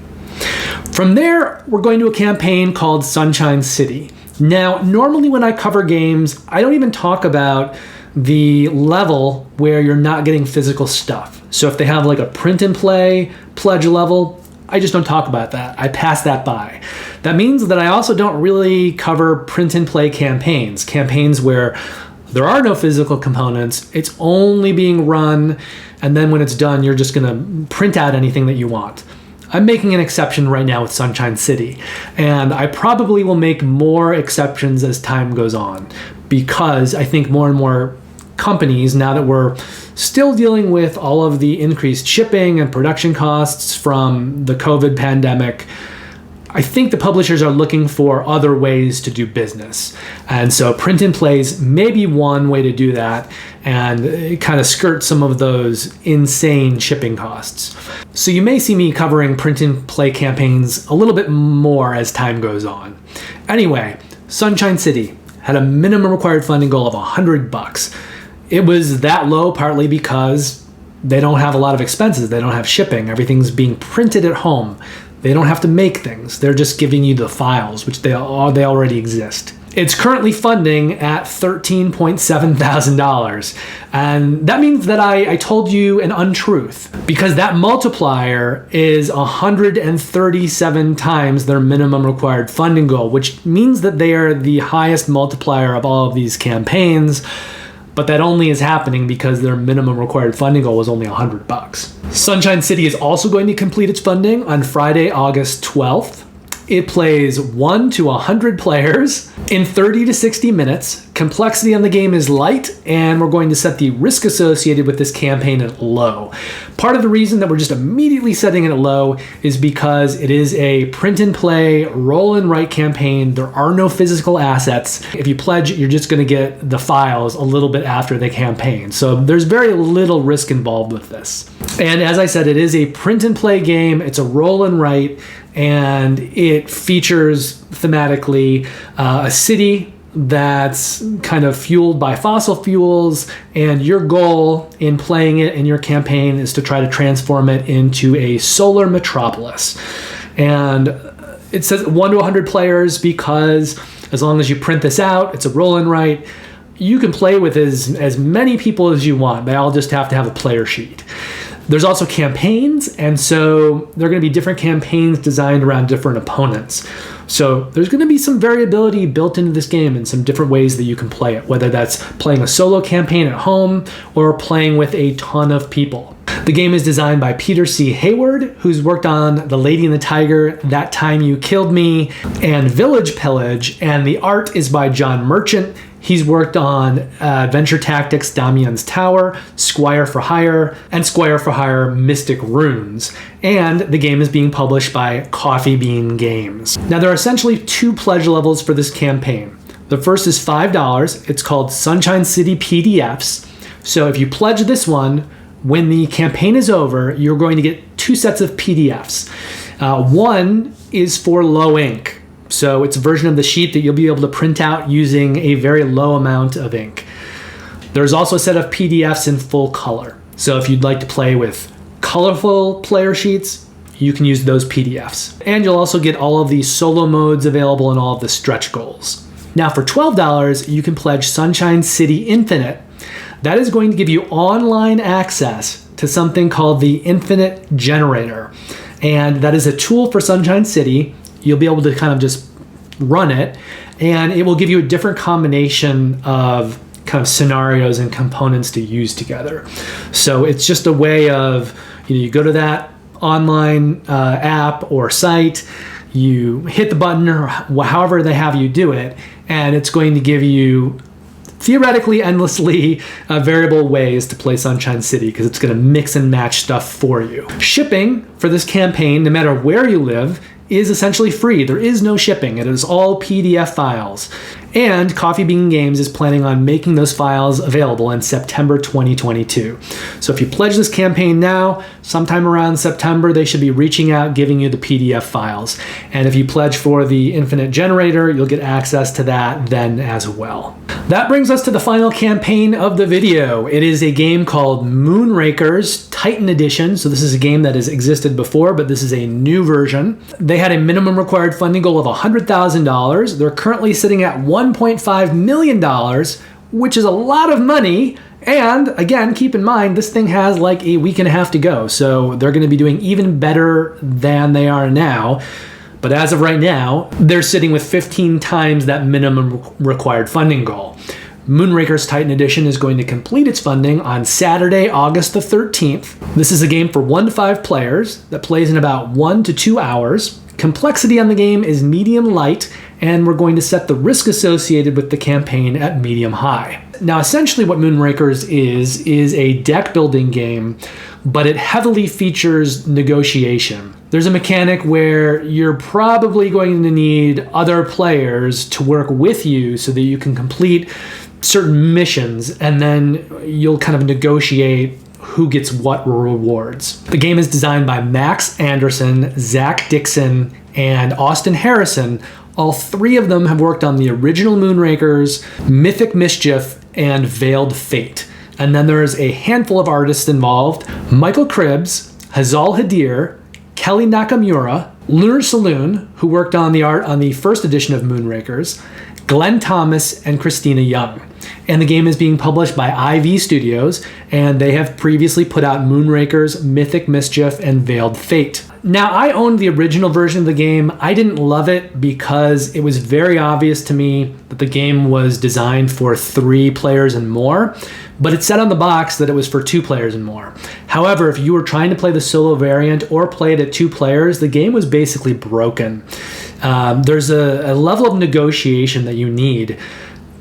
From there, we're going to a campaign called Sunshine City. Now, normally when I cover games, I don't even talk about the level where you're not getting physical stuff. So if they have like a print and play pledge level, I just don't talk about that. I pass that by. That means that I also don't really cover print and play campaigns where there are no physical components. It's only being run, and then when it's done, you're just gonna print out anything that you want. I'm making an exception right now with Sunshine City, and I probably will make more exceptions as time goes on, because I think more and more companies, now that we're still dealing with all of the increased shipping and production costs from the COVID pandemic, I think the publishers are looking for other ways to do business. And so print and plays may be one way to do that, and it kind of skirt some of those insane shipping costs. So you may see me covering print and play campaigns a little bit more as time goes on. Anyway, Sunshine City had a minimum required funding goal of $100. It was that low partly because they don't have a lot of expenses. They don't have shipping. Everything's being printed at home. They don't have to make things. They're just giving you the files, which they already exist. It's currently funding at $13,700. And that means that I told you an untruth, because that multiplier is 137 times their minimum required funding goal, which means that they are the highest multiplier of all of these campaigns. But that only is happening because their minimum required funding goal was only $100. Sunshine City is also going to complete its funding on Friday, August 12th. It plays 1 to 100 players in 30 to 60 minutes. Complexity on the game is light, and we're going to set the risk associated with this campaign at low. Part of the reason that we're just immediately setting it at low is because it is a print and play, roll and write campaign. There are no physical assets. If you pledge, you're just going to get the files a little bit after the campaign. So there's very little risk involved with this. And as I said, it is a print and play game. It's a roll and write, and it features thematically a city that's kind of fueled by fossil fuels, and your goal in playing it in your campaign is to try to transform it into a solar metropolis. And it says 1 to 100 players because as long as you print this out, it's a roll and write, you can play with as many people as you want. They all just have to have a player sheet. There's also campaigns, and so there are going to be different campaigns designed around different opponents. So there's going to be some variability built into this game and some different ways that you can play it, whether that's playing a solo campaign at home or playing with a ton of people. The game is designed by Peter C. Hayward, who's worked on The Lady and the Tiger, That Time You Killed Me, and Village Pillage, and the art is by John Merchant. He's worked on Adventure Tactics Damien's Tower, Squire for Hire, and Squire for Hire Mystic Runes. And the game is being published by Coffee Bean Games. Now, there are essentially 2 pledge levels for this campaign. The first is $5. It's called Sunshine City PDFs. So if you pledge this one, when the campaign is over, you're going to get 2 sets of PDFs. One is for low ink. So it's a version of the sheet that you'll be able to print out using a very low amount of ink. There's also a set of PDFs in full color. So if you'd like to play with colorful player sheets, you can use those PDFs. And you'll also get all of the solo modes available and all of the stretch goals. Now for $12, you can pledge Sunshine City Infinite. That is going to give you online access to something called the Infinite Generator. And that is a tool for Sunshine City. You'll be able to kind of just run it, and it will give you a different combination of kind of scenarios and components to use together. So it's just a way of, you go to that online app or site, you hit the button or however they have you do it, and it's going to give you theoretically endlessly variable ways to play Sunshine City, because it's going to mix and match stuff for you. Shipping for this campaign, no matter where you live, is essentially free. There is no shipping. It is all PDF files. And Coffee Bean Games is planning on making those files available in September 2022. So if you pledge this campaign now, sometime around September, they should be reaching out, giving you the PDF files. And if you pledge for the Infinite Generator, you'll get access to that then as well. That brings us to the final campaign of the video. It is a game called Moonrakers Titan Edition. So this is a game that has existed before, but this is a new version. They had a minimum required funding goal of $100,000. They're currently sitting at $1.5 million, which is a lot of money. And again, keep in mind, this thing has like a week and a half to go. So they're going to be doing even better than they are now. But as of right now, they're sitting with 15 times that minimum required funding goal. Moonrakers Titan Edition is going to complete its funding on Saturday, August the 13th. This is a game for 1 to 5 players that plays in about 1 to 2 hours. Complexity on the game is medium light, and we're going to set the risk associated with the campaign at medium high. Now, essentially what Moonrakers is a deck building game, but it heavily features negotiation. There's a mechanic where you're probably going to need other players to work with you so that you can complete certain missions, and then you'll kind of negotiate who gets what rewards. The game is designed by Max Anderson, Zach Dixon, and Austin Harrison. All 3 of them have worked on the original Moonrakers, Mythic Mischief, and Veiled Fate. And then there's a handful of artists involved: Michael Cribbs, Hazal Hadir, Kelly Nakamura, Lunar Saloon, who worked on the art on the first edition of Moonrakers, Glenn Thomas, and Christina Young. And the game is being published by IV Studios, and they have previously put out Moonrakers, Mythic Mischief, and Veiled Fate. Now, I owned the original version of the game. I didn't love it because it was very obvious to me that the game was designed for 3 players and more, but it said on the box that it was for 2 players and more. However, if you were trying to play the solo variant or play it at 2 players, the game was basically broken. There's a level of negotiation that you need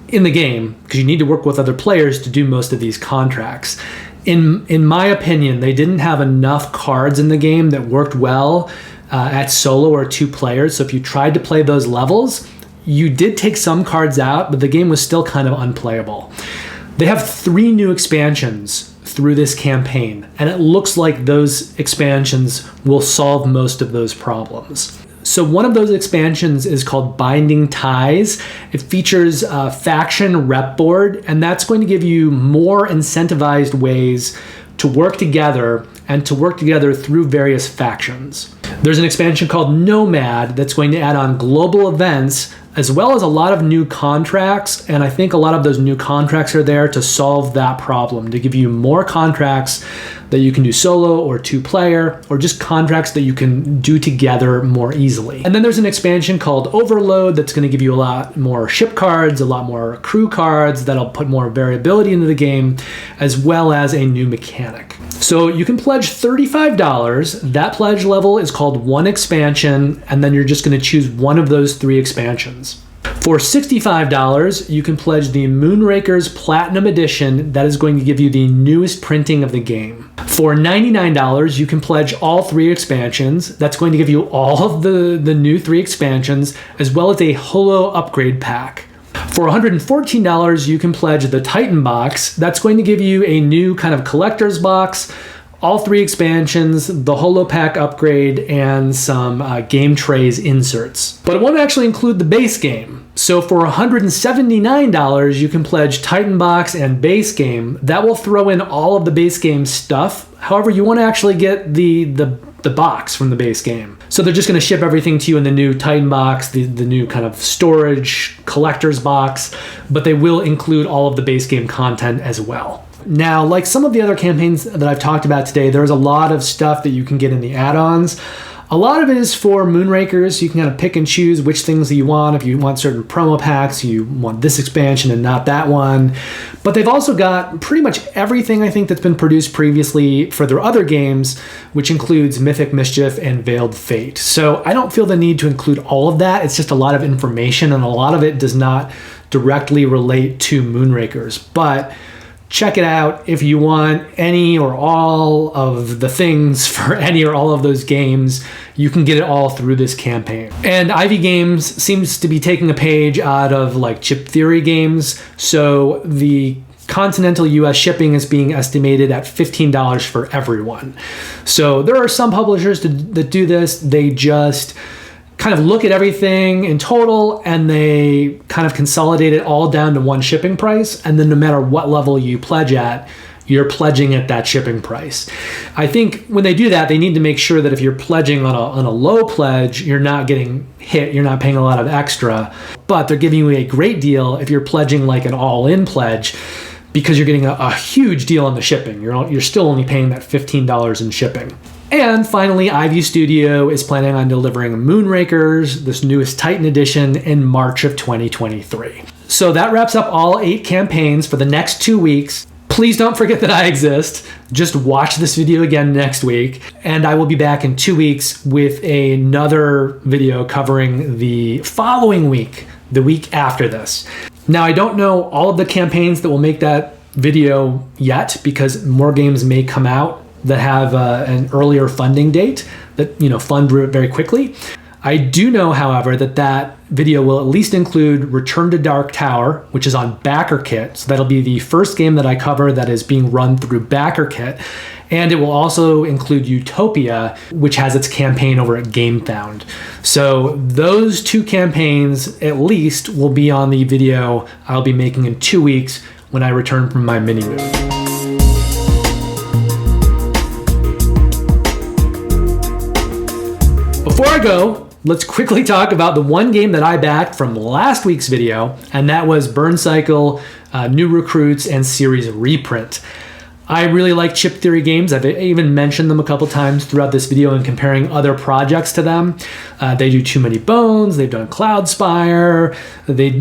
in the game, because you need to work with other players to do most of these contracts. In my opinion, they didn't have enough cards in the game that worked well at solo or 2 players. So if you tried to play those levels, you did take some cards out, but the game was still kind of unplayable. They have 3 new expansions through this campaign, and it looks like those expansions will solve most of those problems. So one of those expansions is called Binding Ties. It features a faction rep board, and that's going to give you more incentivized ways to work together and to work together through various factions. There's an expansion called Nomad that's going to add on global events, as well as a lot of new contracts, and I think a lot of those new contracts are there to solve that problem, to give you more contracts that you can do solo or 2-player, or just contracts that you can do together more easily. And then there's an expansion called Overload that's going to give you a lot more ship cards, a lot more crew cards that'll put more variability into the game, as well as a new mechanic. So you can pledge $35. That pledge level is called 1 expansion, and then you're just going to choose one of those 3 expansions. For $65, you can pledge the Moonrakers Platinum Edition. That is going to give you the newest printing of the game. For $99, you can pledge all 3 expansions. That's going to give you all of the new 3 expansions, as well as a holo upgrade pack. For $114, you can pledge the Titan box. That's going to give you a new kind of collector's box, all 3 expansions, the holo pack upgrade, and some game trays inserts. But it won't actually include the base game. So for $179, you can pledge Titan box and base game. That will throw in all of the base game stuff. However, you won't actually get the box from the base game. So they're just going to ship everything to you in the new Titan box, the new kind of storage collector's box, but they will include all of the base game content as well. Now, like some of the other campaigns that I've talked about today, there's a lot of stuff that you can get in the add-ons. A lot of it is for Moonrakers. You can kind of pick and choose which things that you want. If you want certain promo packs, you want this expansion and not that one. But they've also got pretty much everything, I think, that's been produced previously for their other games, which includes Mythic Mischief and Veiled Fate. So I don't feel the need to include all of that. It's just a lot of information, and a lot of it does not directly relate to Moonrakers. But check it out if you want any or all of the things for any or all of those games. You can get it all through this campaign. And Ivy Games seems to be taking a page out of like Chip Theory games. So the continental US shipping is being estimated at $15 for everyone. So there are some publishers that do this. They just kind of look at everything in total and they kind of consolidate it all down to one shipping price. And then no matter what level you pledge at, you're pledging at that shipping price. I think when they do that, they need to make sure that if you're pledging on a low pledge, you're not getting hit, you're not paying a lot of extra, but they're giving you a great deal if you're pledging like an all-in pledge, because you're getting a huge deal on the shipping. You're still only paying that $15 in shipping. And finally, Ivy Studio is planning on delivering Moonrakers, this newest Titan edition, in March of 2023. So that wraps up all 8 campaigns for the next 2 weeks. Please don't forget that I exist. Just watch this video again next week, and I will be back in 2 weeks with another video covering the following week, the week after this. Now, I don't know all of the campaigns that will make that video yet, because more games may come out that have an earlier funding date that, fund very quickly. I do know, however, that video will at least include Return to Dark Tower, which is on BackerKit. So that'll be the first game that I cover that is being run through BackerKit. And it will also include Utopia, which has its campaign over at GameFound. So those 2 campaigns at least will be on the video I'll be making in 2 weeks when I return from my mini move. Before I go, let's quickly talk about the one game that I backed from last week's video, and that was Burncycle, New Recruits, and Series Reprint. I really like Chip Theory games. I've even mentioned them a couple times throughout this video and comparing other projects to them. They do Too Many Bones, they've done Cloudspire, they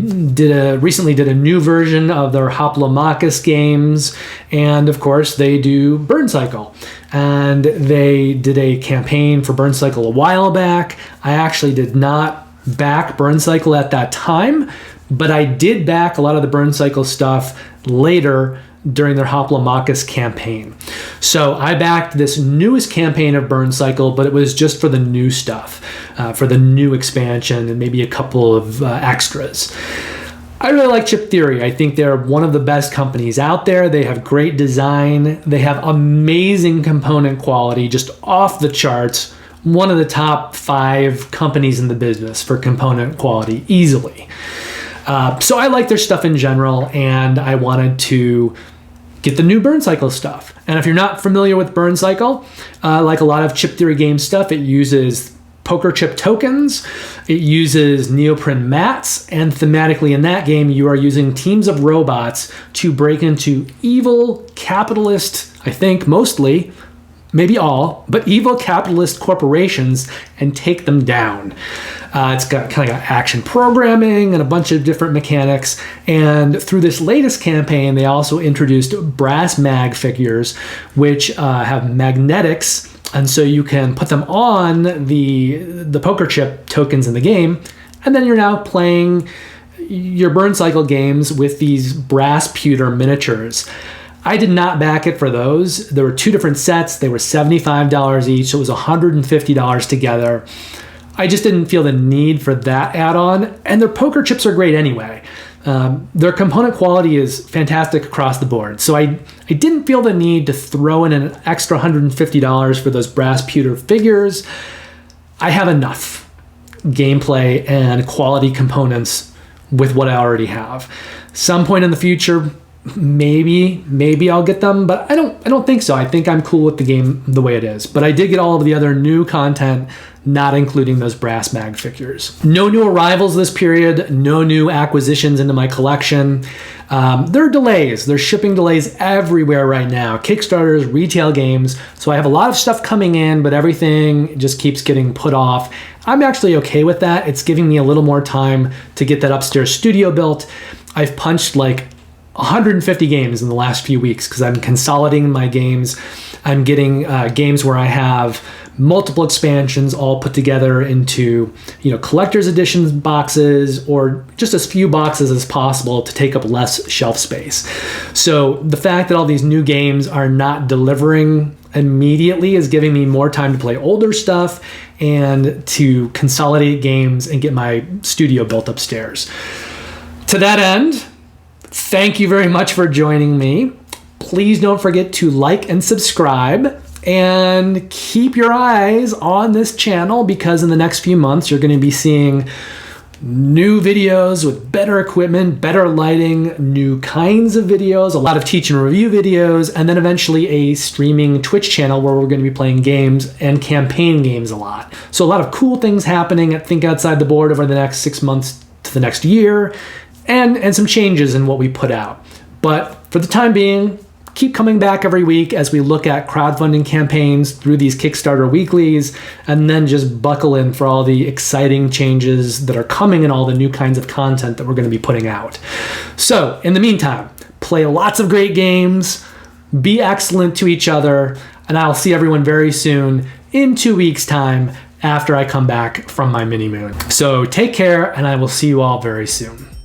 recently did a new version of their Hoplomachus games, and of course they do Burncycle. And they did a campaign for Burncycle a while back. I actually did not back Burncycle at that time, but I did back a lot of the Burncycle stuff later during their Hoplomachus campaign. So I backed this newest campaign of Burncycle, but it was just for the new stuff, for the new expansion and maybe a couple of extras. I really like Chip Theory. I think they're one of the best companies out there. They have great design. They have amazing component quality, just off the charts. One of the top 5 companies in the business for component quality, easily. So I like their stuff in general, and I wanted to get the new Burncycle stuff. And if you're not familiar with Burncycle, like a lot of Chip Theory game stuff, it uses poker chip tokens, it uses neoprene mats, and thematically in that game, you are using teams of robots to break into evil capitalist, I think mostly, maybe all, but evil capitalist corporations and take them down. It's got kind of action programming and a bunch of different mechanics. And through this latest campaign, they also introduced brass mag figures, which have magnetics. And so you can put them on the poker chip tokens in the game. And then you're now playing your burncycle games with these brass pewter miniatures. I did not back it for those. There were 2 different sets. They were $75 each, so it was $150 together. I just didn't feel the need for that add-on, and their poker chips are great anyway. Their component quality is fantastic across the board, so I didn't feel the need to throw in an extra $150 for those brass pewter figures. I have enough gameplay and quality components with what I already have. Some point in the future, maybe I'll get them, but I don't think so. I think I'm cool with the game the way it is. But I did get all of the other new content, not including those brass mag figures. No new arrivals this period, no new acquisitions into my collection. There are delays. There's shipping delays everywhere right now. Kickstarters, retail games. So I have a lot of stuff coming in, but everything just keeps getting put off. I'm actually okay with that. It's giving me a little more time to get that upstairs studio built. I've punched like 150 games in the last few weeks because I'm consolidating my games. I'm getting games where I have multiple expansions all put together into, collector's editions boxes, or just as few boxes as possible to take up less shelf space. So the fact that all these new games are not delivering immediately is giving me more time to play older stuff and to consolidate games and get my studio built upstairs. To that end, thank you very much for joining me. Please don't forget to like and subscribe, and keep your eyes on this channel because in the next few months you're going to be seeing new videos with better equipment, better lighting, new kinds of videos, a lot of teach and review videos, and then eventually a streaming Twitch channel where we're going to be playing games and campaign games a lot. So a lot of cool things happening at Think Outside the Board over the next 6 months to the next year, and some changes in what we put out. But for the time being, keep coming back every week as we look at crowdfunding campaigns through these Kickstarter weeklies, and then just buckle in for all the exciting changes that are coming and all the new kinds of content that we're going to be putting out. So in the meantime, play lots of great games, be excellent to each other, and I'll see everyone very soon in 2 weeks' time after I come back from my mini moon. So take care, and I will see you all very soon.